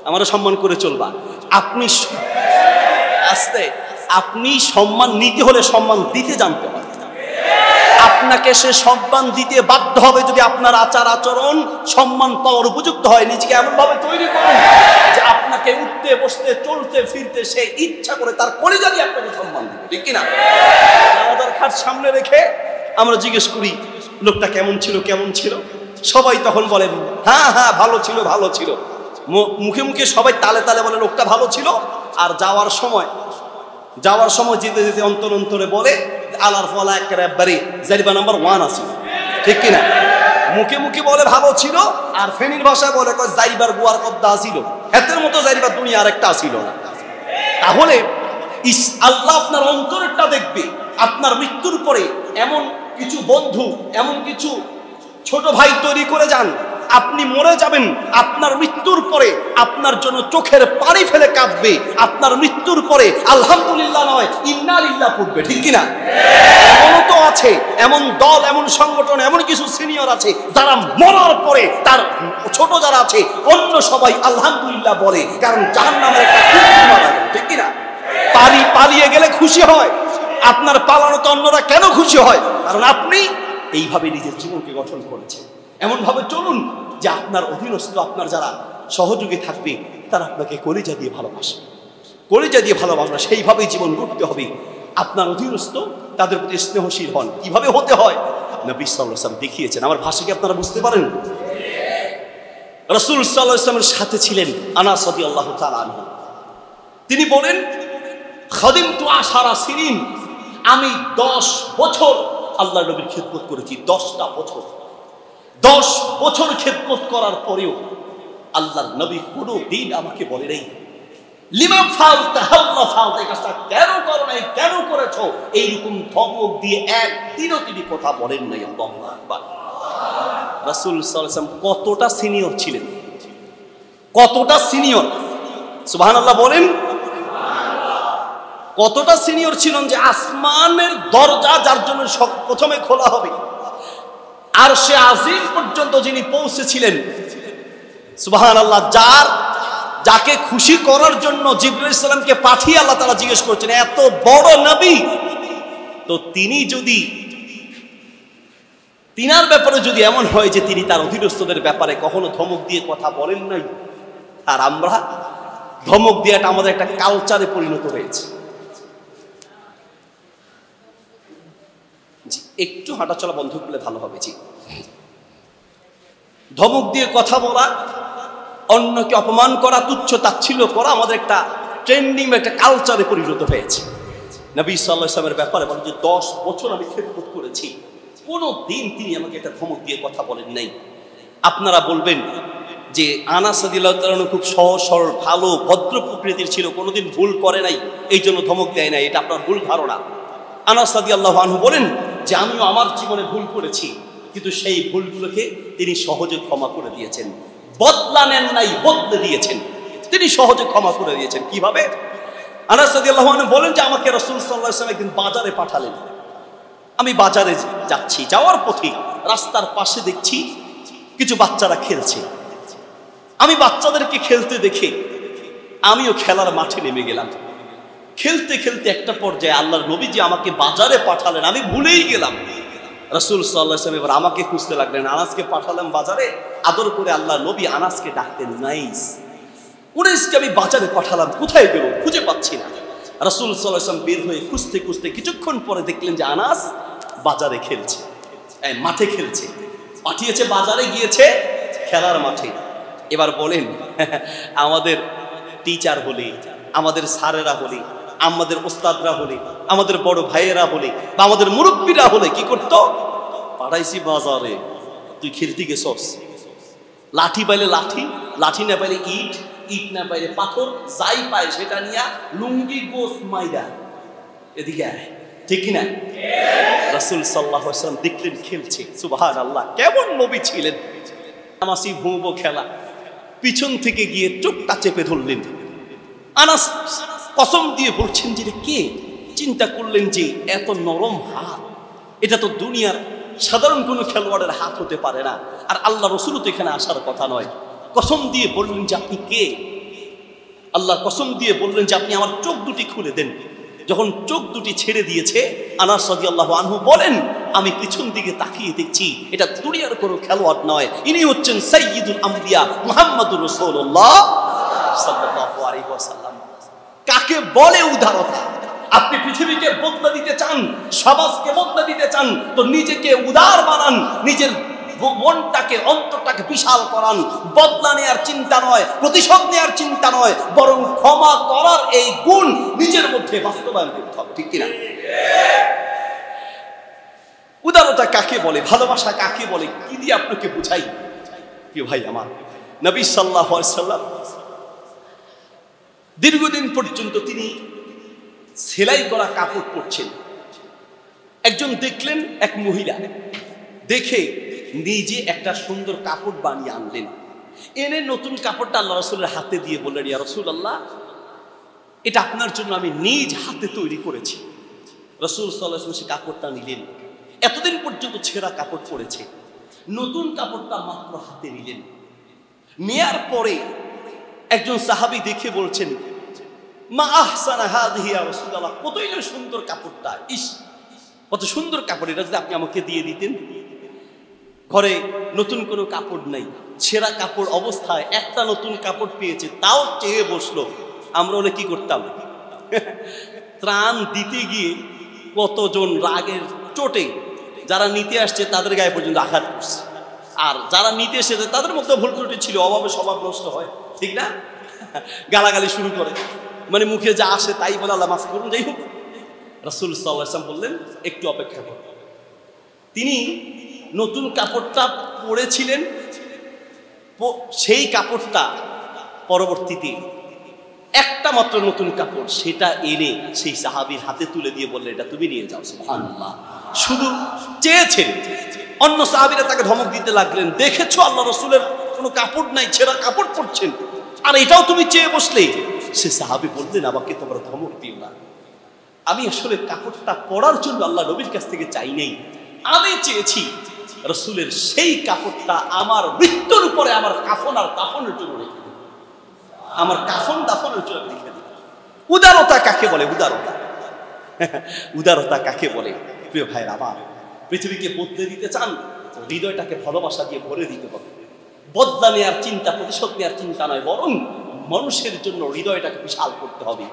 আমারও সম্মান করে চলবা। আপনি আস্তে, আপনি সম্মান নিতে হলে সম্মান দিতে জানতে হবে। আপনাকে সে সম্মান দিতে বাধ্য হবে যদি আপনার আচার আচরণ সম্মান পাওয়ার উপযুক্ত হয়। নিজেকে এমন ভাবে তৈরি করুন যে আপনাকে উঠতে বসতে চলতে ফিরতে সে ইচ্ছা করে তার কলিজা দিয়ে আপনাকে সম্মান দিবে, ঠিক কিনা? জানাজার খাট সামনে রেখে আমরা জিজ্ঞেস করি, লোকটা কেমন ছিল, কেমন ছিল? সবাই তখন বলে, হ্যাঁ হ্যাঁ ভালো ছিল, ভালো ছিল। মুখে মুখে সবাই তালে তালে বলে লোকটা ভালো ছিল। আর যাওয়ার সময় যেতে যেতে অন্তর অন্তরে বলে, আলার ফলা একটা একবারে জারিবা নাম্বার 1 আছে, ঠিক কিনা? মুখে মুখে বলে ভালো ছিল, আর ফেনীর ভাষায় বলে জারিবার গুয়ার কদ্দা আসিল, এতের মতো জারিবার দুনিয়া আরেকটা আসিল না। তাহলে আল্লাহ আপনার অন্তরটা দেখবে। আপনার মৃত্যুর পরে এমন কিছু বন্ধু, এমন কিছু ছোট ভাই তৈরি করে যান, আপনি মরে যাবেন, আপনার মৃত্যুর পরে আপনার জন্য চোখের পানি ফেলে কাঁদবে। আপনার মৃত্যুর পরে আলহামদুলিল্লাহ নয় ইন্না লিল্লাহ পড়বে, ঠিক কিনা? এমনও তো আছে, এমন দল, এমন সংগঠন, এমন কিছু সিনিয়র আছে যারা মরার পরে তার ছোট যারা আছে অন্য সবাই আলহামদুলিল্লাহ বলে, কারণ জাহান্নামের একটা কুকুর মারা গেল, ঠিক কিনা? পালিয়ে গেলে খুশি হয়, আপনার পালানোতে অন্যরা কেন খুশি হয়? কারণ আপনি এইভাবে নিজের জীবনকে গঠন করেছেন। এমন ভাবে চলুন যে আপনার অধীনস্থ, আপনার যারা সহযোগী থাকবে তারা আপনাকে কলিজা দিয়ে ভালোবাসবে, কলিজা দিয়ে ভালোবাসবে। সেইভাবেই জীবন গড়তে হবে। আপনার অধীনস্থ তাদের প্রতি স্নেহশীল হন। কিভাবে হতে হয় নবী সাল্লাল্লাহু আলাইহি ওয়াসাল্লাম দেখিয়েছেন। আমার ভাষাকে আপনারা বুঝতে পারেন? রাসূল সাল্লাল্লাহু আলাইহি ওয়াসাল্লামের সাথে ছিলেন আনাস রাদিয়াল্লাহু তাআলা আনহু। তিনি বলেন, খাদিমতু 10 সিনিন, আমি 10 বছর আল্লাহর নবীর খিদমত করেছি। 10টা বছর, 10 বছর খিদমত করার পরেও আল্লাহর নবী কোনো দিন আমাকে বলে নাই লিমা ফালতা হাল্লা ফালতা, এই কাজটা কেন করো নাই, কেন করেছো, এইরকম ধমক দিয়ে একদিনও তিনি কথা বলেন নাই। আল্লাহু আকবার। রাসূল সাল্লাল্লাহু আলাইহি ওয়াসাল্লাম কতটা সিনিয়র ছিলেন, কতটা সিনিয়র! সুবহানাল্লাহ বলেন। কতটা সিনিয়র ছিলেন যে আসমানের দরজা যার জন্য প্রথমে খোলা হবে, আর সে আজিম পর্যন্ত যিনি পৌঁছেছিলেন, সুবহানাল্লাহ, যাকে খুশি করার জন্য জিবরাইল আলাইহিস সালামকে পাঠিয়ে আল্লাহ তাআলা জিজ্ঞেস করছেন, এত বড় নবী, তো তিনি যদি তিনার ব্যাপারে যদি এমন হয় যে তিনি তার অধীনস্থদের ব্যাপারে কখনো ধমক দিয়ে কথা বলেন নাই, আর আমরা ধমক দেওয়াটা আমাদের একটা কালচারে পরিণত হয়েছে। জি, একটু হাঁটাচলা বন্ধ করলে ভালো হবে। জি, ধমক দিয়ে কথা বলা, অন্যকে অপমান করা, তুচ্ছ তাচ্ছিল্য করা আমাদের একটা ট্রেন্ডিং, একটা কালচারে পরিণত হয়েছে। নবী সাল্লাল্লাহু আলাইহি ওয়াসাল্লামের ব্যাপারে বলেন যে 10 বছর আমি খেদমত করেছি, কোনো দিন তিনি আমাকে একটা ধমক দিয়ে কথা বলেন নাই। আপনারা বলবেন যে আনাস রাদিয়াল্লাহু তাআলা খুব সহজ সরল, ভালো, ভদ্র প্রকৃতির ছিল, কোনোদিন ভুল করে নাই, এই জন্য ধমক দেয় নাই। এটা আপনার ভুল ধারণা। আনাস রাদিয়াল্লাহু আনহু বলেন যে আমিও আমার জীবনে ভুল করেছি, কিন্তু সেই ভুলগুলোকে তিনি সহজে ক্ষমা করে দিয়েছেন। বদলা নেন নাই, বদলে দিয়েছেন। তিনি সহজে ক্ষমা করে দিয়েছেন। কিভাবে? আনাস রাদিয়াল্লাহু আনহু বলেন যে আমাকে রাসূল সাল্লাল্লাহু আলাইহি ওয়াসাল্লাম একদিন বাজারে পাঠালেন। আমি বাজারে যাচ্ছি, যাওয়ার পথে রাস্তার পাশে দেখছি কিছু বাচ্চারা খেলছে। আমি বাচ্চাদেরকে খেলতে দেখে আমিও খেলার মাঠে নেমে গেলাম। খেলতে খেলতে একটা পর্যায়ে আল্লাহর নবী যে আমাকে বাজারে পাঠালেন, আমি ভুলেই গেলাম। রাসূল সাল্লাল্লাহু আলাইহি ওয়াসাল্লাম এবার আমাকে খুঁজতে লাগলেন। আনাসকে পাঠালাম বাজারে, আদর করে আল্লাহর নবী আনাসকে ডাকতেন নাইস। উনাইসকে আমি বাজারে পাঠালাম, কোথায় গেল খুঁজে পাচ্ছি না। রাসূল সাল্লাল্লাহু আলাইহি ওয়াসাল্লাম বের হয়ে খুঁজতে খুঁজতে কিছুক্ষণ পরে দেখলেন যে আনাস বাজারে খেলছে, মাঠে খেলছে। পাঠিয়েছে বাজারে, গিয়েছে খেলার মাঠে। এবার বলেন আমাদের টিচার হলে, আমাদের স্যারেরা হলে, আমাদের ওস্তাদরা হলে, আমাদের বড় ভাইয়েরা হলে বা আমাদের মুরব্বীরা হলে কি করতো? পাঠাইছি বাজারে, তুই খেলতে গেছস। লাঠি পাইলে লাঠি, লাঠি না পাইলে ইট, ইট না পাইলে পাথর, যাই পায় সেটা নিয়ে লুঙ্গি গোস মাইরা এদিকে আয়, ঠিক কিনা? রাসূল সাল্লাল্লাহু আলাইহি ওয়াসাল্লাম দেখলেন খেলছে। সুবহানাল্লাহ, কেমন নবী ছিলেন! নামাসি ভুঁবো খেলা, পিছন থেকে গিয়ে চোখটা চেপে ধরলেন। আনাস কসম দিয়ে বলছেন যে কে? চিন্তা করলেন যে এত নরম হাত, এটা তো দুনিয়ার সাধারণ কোনো খেলোয়াড়ের হাত হতে পারে না, আর আল্লাহ রাসূলও তো এখানে আসার কথা নয়। কসম দিয়ে বললেন যে আপনি কে? আল্লাহ কসম দিয়ে বললেন যে আপনি আমার চোখ দুটি খুলে দেন। যখন চোখ দুটি ছেড়ে দিয়েছে, আনাস রাদিয়াল্লাহু আনহু বলেন আমি পিছন দিকে তাকিয়ে দেখছি এটা দুনিয়ার কোনো খেলোয়াড় নয়, ইনি হচ্ছেন সাইয়্যিদুল আম্বিয়া মুহাম্মদুর রাসূলুল্লাহ সাল্লাল্লাহু আলাইহি ওয়াসাল্লাম। কাকে বলে উদারতা? আপনি পৃথিবীকে বদলে দিতে চান, সমাজকে বদলে দিতে চান, তো নিজেকে উদার বানান, নিজের মনটাকে, অন্তরটাকে বিশাল করান। বদলা নেওয়ার চিন্তা নয়, প্রতিশোধ নেওয়ার চিন্তা নয়, বরং ক্ষমা করার এই গুণ নিজের মধ্যে বাস্তবায়ন করতে হবে, ঠিক কিনা? উদারতা কাকে বলে? ভালোবাসা কাকে বলে? কি দিয়ে আপনাকে বুঝাই? কি ভাই আমার, নবী সাল্লাল্লাহু আলাইহি ওয়াসাল্লাম দীর্ঘদিন পর্যন্ত তিনি সেলাই করা কাপড় পরছেন। একজন দেখলেন, এক মহিলা দেখে নিজে একটা সুন্দর কাপড় বানিয়ে আনলেন। এনে নতুন কাপড়টা আল্লাহ রাসূলের হাতে দিয়ে বললেন, ইয়া রাসূলুল্লাহ, এটা আপনার জন্য আমি নিজ হাতে তৈরি করেছি। রাসূল সাল্লাল্লাহু আলাইহি ওয়াসাল্লাম সে কাপড়টা নিলেন। এতদিন পর্যন্ত ছেঁড়া কাপড় পরেছে, নতুন কাপড়টা মাত্র হাতে নিলেন। নেয়ার পরে একজন সাহাবী দেখে বলছেন, মা আহসানা হাযিহি ইয়া রাসূলুল্লাহ, কতই না সুন্দর কাপড়টা, ইস কত সুন্দর কাপড়, এটা যদি আপনি আমাকে দিয়ে দিতেন। ঘরে নতুন কোনো কাপড় নাই, ছেঁড়া কাপড় অবস্থায় একটা নতুন কাপড় পেয়েছে, তাও চেয়ে বসলো। আমরা হলে কি করতাম? ত্রাণ দিতে গিয়ে কতজন রাগের চোটে যারা নিতে আসছে তাদের গায়ে পর্যন্ত আঘাত করছে, আর যারা নিতে এসেছে তাদের মধ্যে ভুল ত্রুটি ছিল, অভাবে স্বভাব নষ্ট হয়, ঠিক না? গালাগালি শুরু করে, মানে মুখে যা আসে তাই বলে আল্লাহ মাফ করুন। যাই হোক, রাসূল সাল্লাল্লাহু আলাইহি ওয়াসাল্লাম বললেন একটু অপেক্ষা করুন। তিনি নতুন কাপড়টা পরেছিলেন, সেই কাপড়টা পরবর্তীতে একটা মাত্র নতুন কাপড়, সেটা এনে সেই সাহাবীর হাতে তুলে দিয়ে বললেন, এটা তুমি নিয়ে যাও। সুবহানাল্লাহ, শুধু চেয়েছেন। অন্য সাহাবীরা তাকে ধমক দিতে লাগলেন, দেখেছো আল্লাহ রাসূলের কোনো কাপড় নাই, ছেঁড়া কাপড় পরছেন, আর এটাও তুমি চেয়ে বসলে। সে সাহাবী বললেন, আমাকে তোমরা ধমক দিও না, আমি আসলে কাপড়টা পরার জন্য আল্লাহ নবীর কাছ থেকে চাই নেই, আমি চেয়েছি রাসূলের সেই কাপড়টা আমার মৃত্যুর উপরে আমার কাফন আর দাফনের জন্য রেখে দিন, আমার কাফন দাফনের জন্য রেখে দিন। উদারতা কাকে বলে? উদারতা উদারতা কাকে বলে? প্রিয় ভাইয়ের, আবার পৃথিবীকে বদলে দিতে চান, হৃদয়টাকে ভালোবাসা দিয়ে ভরে দিতে হবে। বদলা নেওয়ার চিন্তা, প্রতিশোধ নেওয়ার চিন্তা নয়, বরং মানুষের জন্য হৃদয়টাকে বিশাল করতে হবে।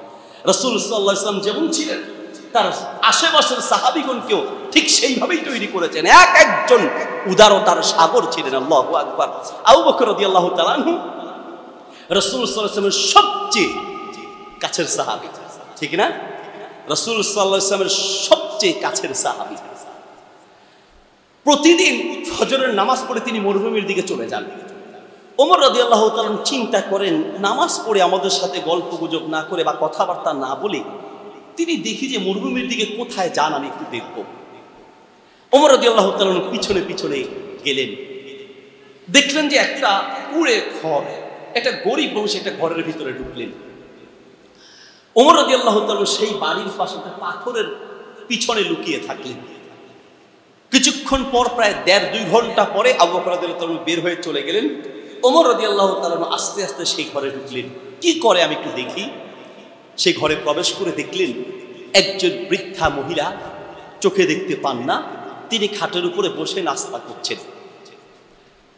রাসূল সাল্লাল্লাহু আলাইহি ওয়াসাল্লাম যেমন ছিলেন, তার আশেপাশের সাহাবীগণকেও ঠিক সেইভাবেই তৈরি করেছেন। এক একজন উদারতার সাগর ছিলেন। আল্লাহু আকবার। আবু বকর রাদিয়াল্লাহু তাআলা আনহু রাসূল সাল্লাল্লাহু আলাইহি ওয়াসাল্লামের সবচেয়ে কাছের সাহাবী, ঠিক না? রাসূল সাল্লাল্লাহু আলাইহি ওয়াসাল্লামের সবচেয়ে কাছের সাহাবী। প্রতিদিন ফজরের নামাজ পড়ে তিনি মরুভূমির দিকে চলে যান। ওমর রাদিয়াল্লাহু তাআলা চিন্তা করেন, নামাজ পড়ে আমাদের সাথে গল্প গুজব না করে বা কথাবার্তা না বলে তিনি দেখি যে মরুভূমির দিকে কোথায় যান, আমি একটু দেখব। ওমর রাদিয়াল্লাহু তাআলা পিছনে পিছনে গেলেন, দেখলেন যে একটা কুঁড়ে ঘর, একটা গরিব মানুষ একটা ঘরের ভিতরে ঢুকলেন। ওমর রাদিয়াল্লাহু তাআলা সেই বাড়ির পাশে একটা পাথরের পিছনে লুকিয়ে থাকলেন। কিছুক্ষণ পর, প্রায় 1.5-2 ঘন্টা পরে আবু বকর রাদিয়াল্লাহু তাআলা বের হয়ে চলে গেলেন। ওমর রাদিয়াল্লাহু তাআলা আস্তে আস্তে সেই ঘরে ঢুকলেন। কি করে আমি একটু দেখি। সেই ঘরে প্রবেশ করে দেখলেন একজন বৃদ্ধা মহিলা, চোখে দেখতে পান না, তিনি খাটের উপরে বসে নাস্তা করছেন।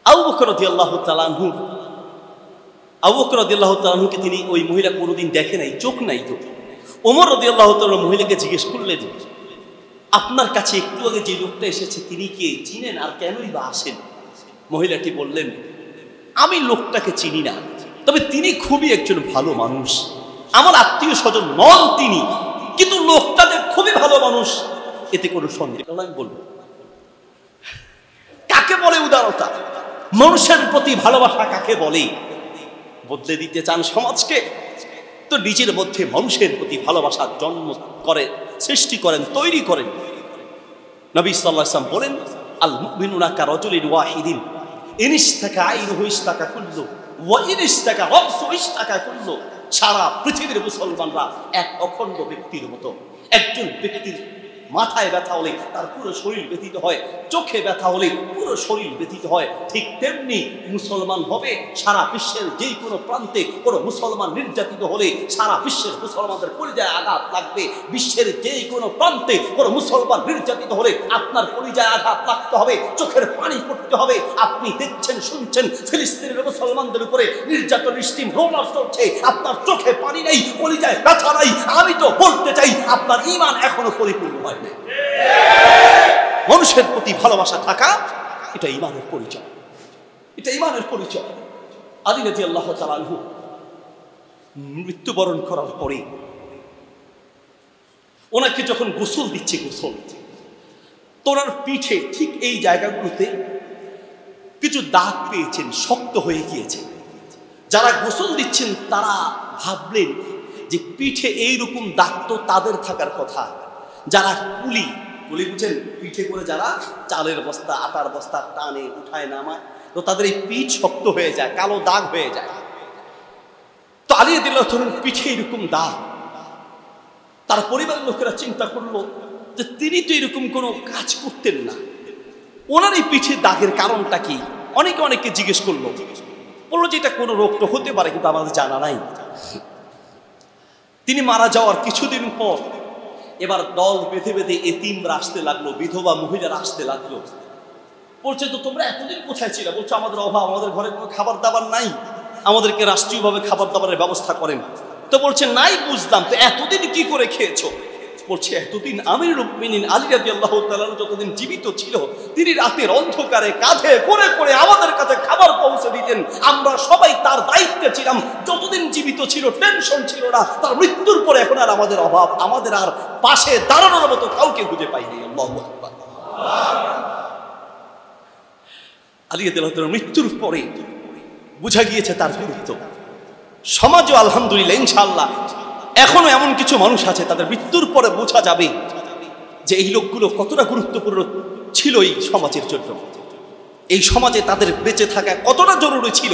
আবু বকর রাদিয়াল্লাহু তাআলা আনহুকে তিনি, ওই মহিলা কোনোদিন দেখে নাই, চোখ নাই তো। ওমর রাদিয়াল্লাহু তাআলা মহিলাকে জিজ্ঞেস করলেন, আপনার কাছে একটু আগে যে লোকটা এসেছে তিনি কে, চিনেন? আর কেনই বা আসেন? মহিলাটি বললেন, আমি লোকটাকে চিনি না, তবে তিনি খুবই একজন ভালো মানুষ, আমার আত্মীয় স্বজন নন তিনি, কিন্তু লোকটা যে খুবই ভালো মানুষ এতে কোনো সন্দেহ। আমি বলবো, কাকে বলে উদারতা? মানুষের প্রতি ভালোবাসা কাকে বলে? বদলে দিতে চান সমাজকে, তো নিজের মধ্যে মানুষের প্রতি ভালোবাসার জন্ম করে, সৃষ্টি করেন, তৈরি করেন। নবী সাল্লাল্লাহু আলাইহি ওয়াসাল্লাম বলেন, আল মুমিনুনা কারাজুলিন ওয়াহিদিন ইন ইশতাকা আইনুহু ইশতাকা কুল্লু ওয়া ইন ইশতাকা রাসু ইশতাকা কুল্লু। সারা পৃথিবীর মুসলমানরা এক অখণ্ড ব্যক্তির মতো। একজন ব্যক্তির মাথায় ব্যথা হলে তার পুরো শরীর ব্যথিত হয়, চোখে ব্যথা হলে পুরো শরীর ব্যথিত হয়। ঠিক তেমনি মুসলমান হবে সারা বিশ্বের যে কোনো প্রান্তে কোনো মুসলমান নির্যাতিত হলে সারা বিশ্বের মুসলমানদের কলিজায় আঘাত লাগবে। বিশ্বের যে কোনো প্রান্তে কোনো মুসলমান নির্যাতিত হলে আপনার কলিজায় আঘাত লাগতে হবে, চোখের পানি পড়তে হবে। আপনি দেখছেন, শুনছেন ফিলিস্তিনের মুসলমানদের উপরে নির্যাতন, স্টিম রোলার চলছে, আপনার চোখে পানি নেই, কলিজায় ব্যথা নাই। আমি তো বলতে চাই আপনার ঈমান এখনো পরিপূর্ণ হয়। মানুষের প্রতি ভালোবাসা থাকা, এটা ঈমানের পরিচয়, এটা ঈমানের পরিচয়। আলী রাদিয়াল্লাহু তাআলা আনহু মৃত্যুবরণ করার পরে ওনাকে যখন গোসল দিচ্ছে, তোনার পিঠে ঠিক এই জায়গাগুলোতে কিছু দাগ পেয়েছেন, শক্ত হয়ে গিয়েছে। যারা গোসল দিচ্ছেন তারা ভাবলেন যে পিঠে এইরকম দাগ তো তাদের থাকার কথা। যারা কুলি বুঝেন, পিঠে করে যারা চালের বস্তা, আটার বস্তা টানে উঠায় নামায়, তো তাদের এই পিঠ শক্ত হয়ে যায়, কালো দাগ হয়ে যায়। তো আলী রাদিয়াল্লাহু তাআলা পিঠে এরকম দাগ, তার পরিবারের লোকেরা চিন্তা করলো যে তিনি তো এরকম কোনো কাজ করতেন না, ওনার এই পিঠে দাগের কারণটা কি? অনেকে জিজ্ঞেস করলো, বললো যে এটা কোনো রোগ তো হতে পারে, কিন্তু আমাদের জানা নাই। তিনি মারা যাওয়ার কিছুদিন পর এবার দল বেঁধে বেঁধে এতিমরা আসতে লাগলো, বিধবা মহিলারা আসতে লাগলো। বলছে, তো তোমরা এতদিন কোথায় ছিলে? বলছে, আমাদের অভাব, আমাদের ঘরে কোনো খাবার দাবার নাই, আমাদেরকে রাষ্ট্রীয়ভাবে খাবার দাবারের ব্যবস্থা করেন। তো বলছে, নাই বুঝলাম, তো এতদিন কি করে খেয়েছো? বলছে, এতদিন আমিরুল মুমিনিন আলী রাদিয়াল্লাহু তাআলা যতদিন জীবিত ছিল, তিনি রাতের অন্ধকারে কাঁধে করে করে আমাদের কাছে খাবার পৌঁছে দিতেন। আমরা সবাই তার দায়িত্বে ছিলাম। যতদিন জীবিত ছিল টেনশন ছিল না। তার মৃত্যুর পরে এখন আর আমাদের অভাব, আমাদের আর পাশে দাঁড়ানোর মতো কাউকে খুঁজে পাইনি। আল্লাহু আকবার। আলী রাদিয়াল্লাহু তাআলা মৃত্যুর পরে বোঝা গিয়েছে তার গুরুত্ব। সমাজও আলহামদুলিল্লাহ ইনশাআল্লাহ এখনো এমন কিছু মানুষ আছে, তাদের মৃত্যুর পরে বোঝা যাবে যে এই লোকগুলো কতটা গুরুত্বপূর্ণ ছিল এই সমাজের জন্য, এই সমাজে তাদের বেঁচে থাকা কতটা জরুরি ছিল,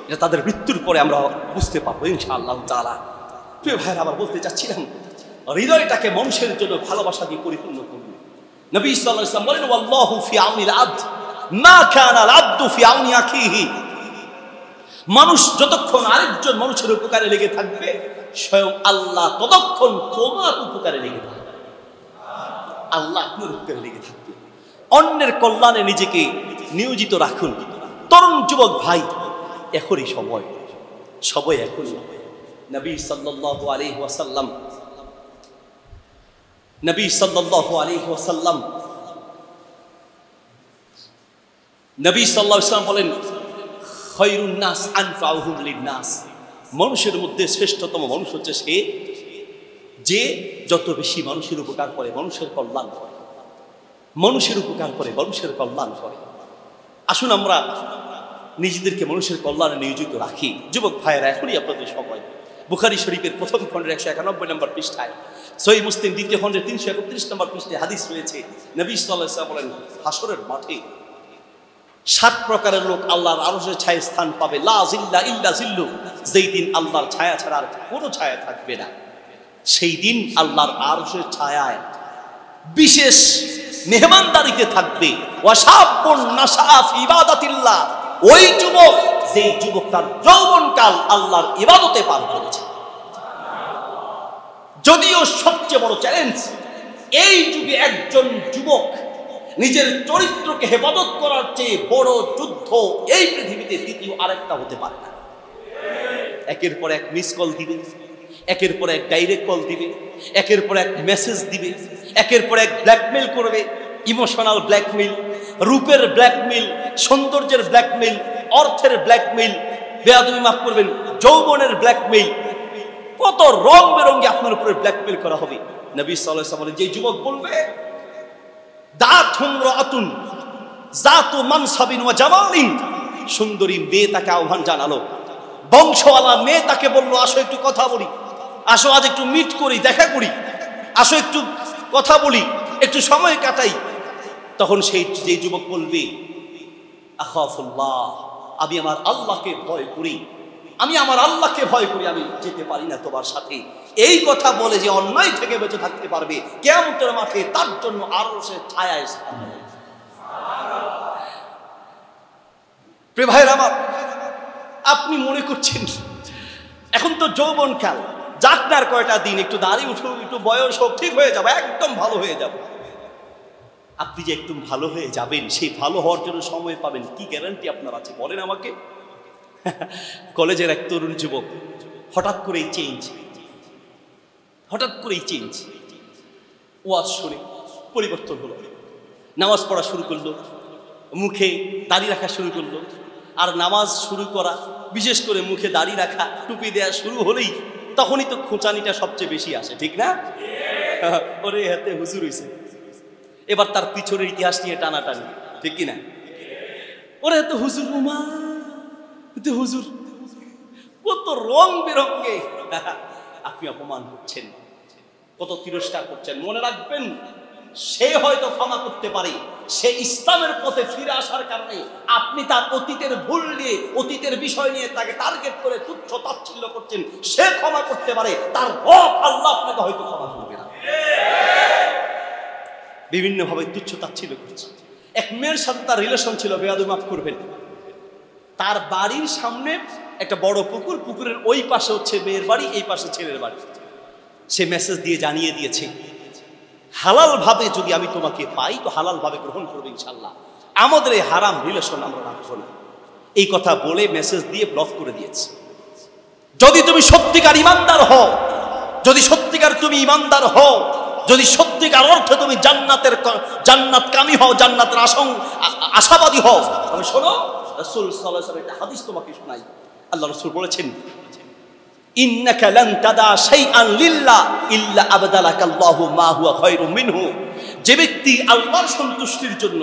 এটা তাদের মৃত্যুর পরে আমরা বুঝতে পারবো ইনশাআল্লাহ তাআলা। প্রিয় ভাইরা, আবার বলতে চাচ্ছিলাম, হৃদয়টাকে মানুষের জন্য ভালোবাসা দিয়ে পরিপূর্ণ করুন। নবী সাল্লাল্লাহু আলাইহি ওয়াসাল্লাম বলেন, ওয়াল্লাহু ফি আউনিল আবদ মা কানা আল আবদু ফি আউনি আখিহি। মানুষ যতক্ষণ আরেকজন মানুষের উপকারে লেগে থাকবে, স্বয়ং আল্লাহ ততক্ষণ তোমার উপকারে লেগে থাকবে। আল্লাহ আপনার উপকারে লেগে থাকবে। অন্যের কল্যাণে নিজেকে নিয়োজিত রাখুন, তরুণ যুবক ভাই, এখনই সময়, সবাই এখনই। নবী সাল্লাল্লাহু আলাইহি ওয়াসাল্লাম নবী সাল্লাল্লাহু আলাইহি ওয়াসাল্লাম বলেন, খায়রুন নাস আনফাউহুম লিন-নাস, মানুষের মধ্যে শ্রেষ্ঠতম মানুষ হচ্ছে সে যে যত বেশি মানুষের উপকার করে, মানুষের কল্যাণ করে, মানুষের উপকার করে, মানুষের কল্যাণ করে। আসুন আমরা নিজেদেরকে মানুষের কল্যাণে নিয়োজিত রাখি। যুবক ভাইয়েরা, এখনই আপনাদের সময়। বুখারী শরীফের প্রথম খণ্ডের 191 নম্বর পৃষ্ঠায়, সহিহ মুসলিম দ্বিতীয় খণ্ডের 331 নম্বর পৃষ্ঠায় হাদিস রয়েছে। নবী সাল্লাল্লাহু আলাইহি ওয়াসাল্লাম বলেন, হাসরের মাঠে 7 প্রকারের লোক আল্লাহর আরশের ছায়ায় স্থান পাবে। লা জিল্লা ইল্লা জিল্লু, যেই দিন আল্লাহর ছায়া ছাড়া আর কোনো ছায়া থাকবে না, সেই দিন আল্লাহর আরশের ছায়ায় বিশেষ মেহমানদারিতে থাকবে। ওয়াশাবুন নাশা ফি ইবাদাতিল্লাহ, ওই যুবক যেই যুবক তার যৌবনকাল আল্লাহর ইবাদতে পার করেছে। যদিও সবচেয়ে বড় চ্যালেঞ্জ, এই যুগে একজন যুবক নিজের চরিত্রকে হেফাজত করার চেয়ে বড় যুদ্ধ এই পৃথিবীতে দ্বিতীয় আরেকটা হতে পারে না। একের পর এক মিস কল দিবে, একের পর এক ডাইরেক্ট কল দিবে, একের পর এক মেসেজ দিবে, একের পর এক ব্ল্যাকমেল করবে। ইমোশনাল ব্ল্যাকমেল, রূপের ব্ল্যাকমেল, সৌন্দর্যের ব্ল্যাকমেল, অর্থের ব্ল্যাকমেল, বেয়াদবি মাফ করবেন, যৌবনের ব্ল্যাকমেল, কত রং বেরঙ্গি আপনার উপরে ব্ল্যাকমেল করা হবে। নবী সাল্লাল্লাহু আলাইহি ওয়াসাল্লাম যে যুবক বলবে, দাতুম রাআতুন জাতু মানসাবিন ওয়া জামালিন, সুন্দরী মেয়ে তাকে আহ্বান জানালো, বংশওয়ালা মেয়ে তাকে বললো, আসো একটু কথা বলি, আসো আজ একটু মিট করি, দেখা করি, আসো একটু কথা বলি, একটু সময় কাটাই। তখন সেই যে যুবক বলবে, আখাফুল্লাহ, আমি আমার আল্লাহকে ভয় করি, আমি আমার আল্লাহকে ভয় করি, আমি যেতে পারি না তোমার সাথে। এই কথা বলে যে অন্যায় থেকে বেঁচে থাকতে পারবে, কিয়ামতের মাঠে তার জন্য আরশের ছায়ায় স্থান হবে। প্রিয় ভাইরা আমার, আপনি মনে করছেন এখন তো যৌবনকাল, যাক না আর কয়টা দিন, একটু দাড়ি উঠুক, একটু বয়স হোক, ঠিক হয়ে যাবে, একদম ভালো হয়ে যাবে। আপনি যে একদম ভালো হয়ে যাবেন, সেই ভালো হওয়ার জন্য সময় পাবেন, কি গ্যারান্টি আপনার আছে বলেন আমাকে? কলেজের এক তরুণ যুবক হঠাৎ করেই চেঞ্জ, ওয়াজ শুনে পরিবর্তন হলো, নামাজ পড়া শুরু করলো, মুখে দাড়ি রাখা শুরু করলো। আর নামাজ শুরু করা, বিশেষ করে মুখে দাড়ি রাখা, টুপি দেওয়া শুরু হলেই তখনই তো খোঁচানিটা সবচেয়ে বেশি আসে, ঠিক না? ওরে হাতে হুজুর হইছে, এবার তার পিছনের ইতিহাস নিয়ে টানাটানি, ঠিক কিনা? ওরে হাতে হুজুর, উমা হুজুর, কত রং বেরঙ্গে আপনি অপমান করছেন, কত তিরস্কার করছেন। মনে রাখবেন, সে হয়তো ক্ষমা করতে পারে, সে ইসলামের পথে ফিরে আসার কারণে আপনি তার অতীতের ভুল নিয়ে, অতীতের বিষয় নিয়ে তাকে টার্গেট করে তুচ্ছ তাচ্ছিল্য করছেন। সে ক্ষমা করতে পারে, তার রব আল্লাহ আপনাকে হয়তো ক্ষমা করবে না। বিভিন্নভাবে তুচ্ছ তাচ্ছিল্য করছে। এক মেয়ের সাথে তার রিলেশন ছিল, বেয়াদবি মাফ করবেন, তার বাড়ির সামনে একটা বড় পুকুর, পুকুরের ওই পাশে হচ্ছে মেয়ের বাড়ি, এই পাশে ছেলের বাড়ি। সে মেসেজ দিয়ে জানিয়ে দিয়েছে, হালাল ভাবে যদি আমি তোমাকে পাই তো হালাল ভাবে গ্রহণ করবো ইনশাল্লাহ, আমাদের এই হারাম রিলেশন আমরা রাখবো না। এই কথা বলে মেসেজ দিয়ে ব্লক করে দিয়েছে। যদি তুমি সত্যিকার ইমানদার হও, যদি সত্যিকার তুমি ইমানদার হও, যদি সত্যিকার অর্থে তুমি জান্নাতকামী হও, জান্নাতের আশাবাদী হও, তবে শোনো, রাসূল সাল্লাল্লাহু আলাইহি ওয়াসাল্লাম একটা হাদিস তোমাকে শোনাই। আল্লাহ রাসূল বলেছেন, ইন্নাকা লান তাদা শাইআন লিল্লাহ ইল্লা আবদালাকাল্লাহু মা হুয়া খায়রুম মিনহু। যে ব্যক্তি আল্লাহর সন্তুষ্টির জন্য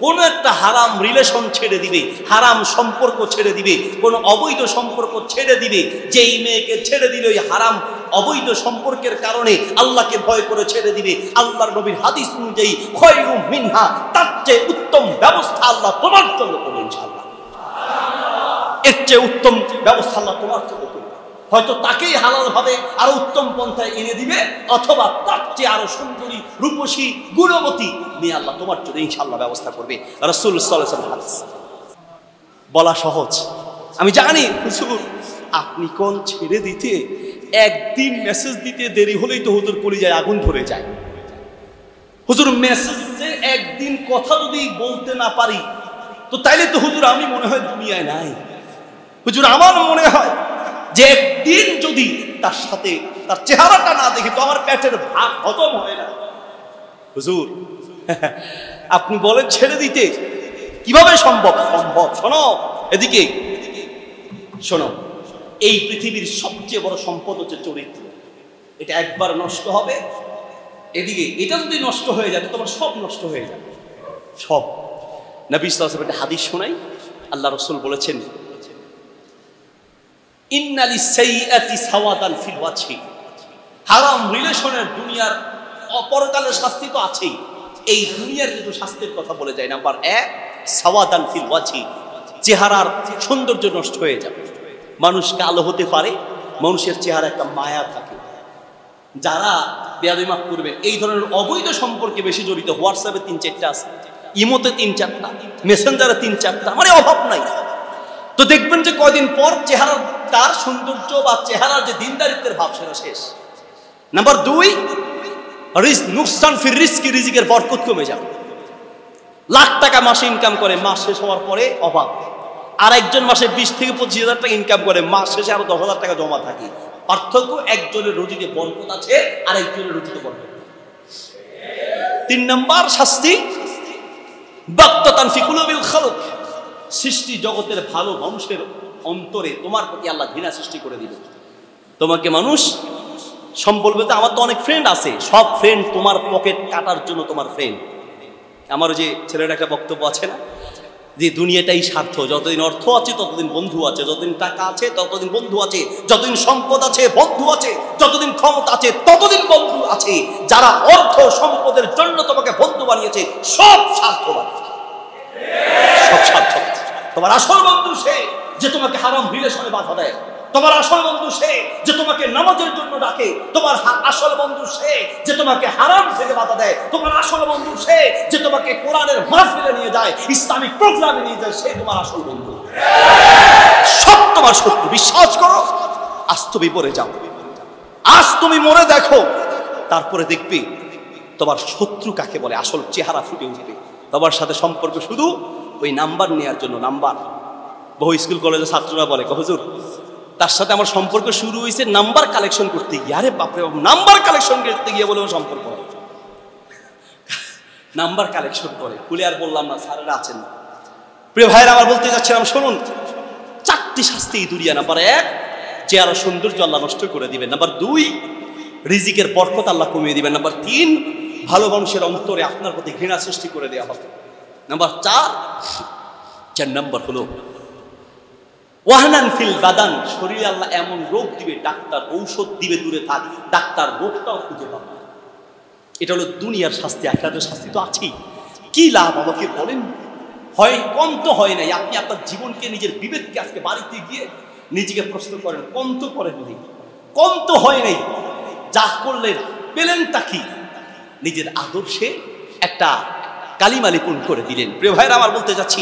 কোন একটা হারাম রিলেশন ছেড়ে দিবে, হারাম সম্পর্ক ছেড়ে দিবে, কোন অবৈধ সম্পর্ক ছেড়ে দিবে, যেই মেয়েকে ছেড়ে দিলে ওই হারাম অবৈধ সম্পর্কের কারণে আল্লাহকে ভয় করে ছেড়ে দিবে, আল্লাহর নবীর হাদিস অনুযায়ী খায়রুম মিনহা, তার চেয়ে উত্তম ব্যবস্থা আল্লাহ তোমার জন্য করবে ইনশাআল্লাহ। এর চেয়ে উত্তম ব্যবস্থা আল্লাহ তোমার জন্য করবে। হয়তো তাকেই হালাল ভাবে আরো উত্তম পন্থায় এনে দিবে, অথবা তার চেয়ে আরো সুন্দরী, রূপসী, গুণবতী নিয়ে আল্লাহ তোমার জন্য ইনশাআল্লাহ ব্যবস্থা করবে। রাসূল সাল্লাল্লাহু আলাইহি ওয়াসাল্লাম হাদিস। বলা সহজ, আমি জানি হুজুর আপনি কোন ছেড়ে দিতে একদিন মেসেজ দিতে দেরি হলেই তো হুজুর কলিজায় আগুন ধরে যায়। হুজুর মেসেজে একদিন কথা যদি বলতে না পারি তো তাইলে তো হুজুর আমি মনে হয় দুনিয়ায় নাই। হুজুর আমার মনে হয় যে একদিন যদি তার সাথে তার চেহারাটা না দেখি তো আমার পেটের ভাত হজম হয় না। হুজুর আপনি বলেন ছেড়ে দিতে, কিভাবে সম্ভব? সম্ভব। শোনো এদিকে শোনো, এই পৃথিবীর সবচেয়ে বড় সম্পদ হচ্ছে চরিত্র। এটা একবার নষ্ট হবে, এদিকে এটা যদি নষ্ট হয়ে যায় তোমার সব নষ্ট হয়ে যাবে, সব। নবী সাল্লাল্লাহু আলাইহি ওয়াসাল্লাম একটা হাদিস শোনাই, আল্লাহ রাসূল বলেছেন ইন্না লিসাইয়্যাতি সাওয়াদান ফিল ওয়াজহি, হারাম রিলেশনের দুনিয়ার পরকালের শাস্তি তো আছেই, এই দুনিয়ার কিছু শাস্তির কথা বলে যায়। নাম্বার 1 সাওয়াদান ফিল ওয়াজহি, চেহারার সৌন্দর্য নষ্ট হয়ে যাবে। মানুষ কালো হতে পারে, মানুষের চেহারা একটা মায়া থাকে। যারা বেয়াদবি মাফ করবে এই ধরনের অবৈধ সম্পর্কে বেশি জড়িত, হোয়াটসঅ্যাপে 3-4টা আছে, ইমোতে 3-4টা, মেসেঞ্জারে 3-4টা, মানে অভাব নাই। তো দেখবেন যে কয়দিন পর চেহারার তার সৌন্দর্য বা চেহারার যে দিনদারিত্বের ভাব সেটা শেষ। নাম্বার 2 নুকসান ফির রিজকি, রিজিকের বরকত কমে যাবে। লাখ টাকা মাসে ইনকাম করে, মাস শেষ হওয়ার পরে অভাব। আর একজন মাসে 20 থেকে 25,000 টাকা ইনকাম করে, মাস শেষে আরো 10,000 টাকা জমা থাকে। পার্থক্য একজনের রুজিতে বরকত আছে আর একজনের রুজিতে বরকত। 3 নম্বর শাস্তি বাক্তাতান ফি কুলুবিল খালক, সৃষ্টি জগতের ভালো মানুষের অন্তরে তোমার প্রতি আল্লাহ ঘৃণা সৃষ্টি করে দিবে। তোমাকে মানুষ বলবে তো আমার তো অনেক ফ্রেন্ড আছে, সব ফ্রেন্ড তোমার পকেট কাটার জন্য তোমার ফ্রেন্ড। আমার যে ছেলের একটা বক্তব্য আছে না, যে দুনিয়াটাই স্বার্থ, যতদিন অর্থ আছে ততদিন বন্ধু আছে, যতদিন টাকা আছে ততদিন বন্ধু আছে, যতদিন সম্পদ আছে বন্ধু আছে, যতদিন ক্ষমতা আছে ততদিন বন্ধু আছে। যারা অর্থ সম্পদের জন্য তোমাকে বন্ধু বানিয়েছে সব স্বার্থবান, সব স্বার্থ। তোমার আসল বন্ধু সে যে তোমাকে হারাম রিলেশনে বাধা দেয়, তোমার আসল বন্ধু সে যে তোমাকে নামাজের জন্য ডাকে, তোমার আসল বন্ধু সে যে তোমাকে হারাম থেকে বাধা দেয়, তোমার আসল বন্ধু সে যে তোমাকে কোরআনের মাহফিলে নিয়ে যায়, ইসলামিক প্রোগ্রামে নিয়ে যায়, সে তোমার আসল বন্ধু। সব তোমার শত্রু, বিশ্বাস করো। আজ তুমি পড়ে যাও, আজ তুমি মরে দেখো, তারপরে দেখবে তোমার শত্রু কাকে বলে, আসল চেহারা ফুটে উঠবে। তোমার সাথে সম্পর্ক শুধু ওই নাম্বার নেওয়ার জন্য। নাম্বার, বহু স্কুল কলেজের ছাত্ররা বলে হুজুর তার সাথে আমার সম্পর্ক শুরু হয়েছে নাম্বার কালেকশন করতে গিয়ে। আরে বাপরে বাপ, নাম্বার কালেকশন করতে গিয়ে বলে সম্পর্ক, নাম্বার কালেকশন করে। খুলে আর বললাম না, স্যারেরা আছেন। প্রিয় ভাইরা আমার বলতে যাচ্ছিলাম, শুনুন 4টি শাস্তি এই দুনিয়া। নাম্বার 1 চেহারা সৌন্দর্য আল্লাহ নষ্ট করে দিবেন। নাম্বার 2 রিজিকের বরকত আল্লাহ কমিয়ে দিবেন। নাম্বার 3 ভালো মানুষের অন্তরে আপনার প্রতি ঘৃণা সৃষ্টি করে দেওয়া হবে। নাম্বার 4 নম্বর হলো ওয়াহনান ফিল বাদান, শরীরে আল্লাহ এমন রোগ দিবে, ডাক্তার ঔষধ দিবে দূরে থাক, ডাক্তার রোগটাও খুঁজে পাবে। এটা হলো দুনিয়ার শাস্তি। আখিরাতের শাস্তি তো আছেই। কি লাভ আমাকে বলেন? হয় কম তো হয় নাই। আপনি আপনার জীবনকে, নিজের বিবেককে আজকে বাড়িতে গিয়ে নিজেকে প্রশ্ন করেন, কম তো করেননি, কম তো হয় নাই, যা করলেন পেলেনটা কি? নিজের আদর্শে একটা কালিমা লিপুন করে দিলেন। প্রিয় ভাইরা আমার বলতে যাচ্ছি,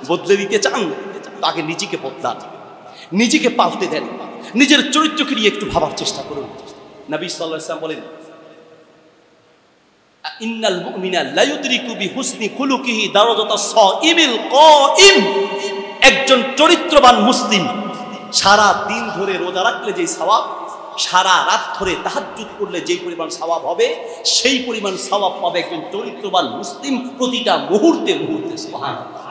বদলে দিতে চান তাকে নিজেকে বদলান, নিজেকে পাল্টে দেন, নিজের চরিত্রকে নিয়ে একটু ভাবার চেষ্টা করুন। নবী সাল্লাল্লাহু আলাইহি ওয়াসাল্লাম বলেন ইন্নাল মুমিনা লা ইউদরিকু বিহুসনি খুলুকিহি দারাজাতাস সাইমিল কাইম, একজন চরিত্রবান মুসলিম সারা দিন ধরে রোজা রাখলে যে সওয়াব, সারা রাত ধরে তাহাজ্জুদ করলে যেই পরিমাণ সওয়াব হবে, সেই পরিমাণ সওয়াব পাবে একজন চরিত্রবান মুসলিম প্রতিটা মুহূর্তে মুহূর্তে। সুবহানাল্লাহ।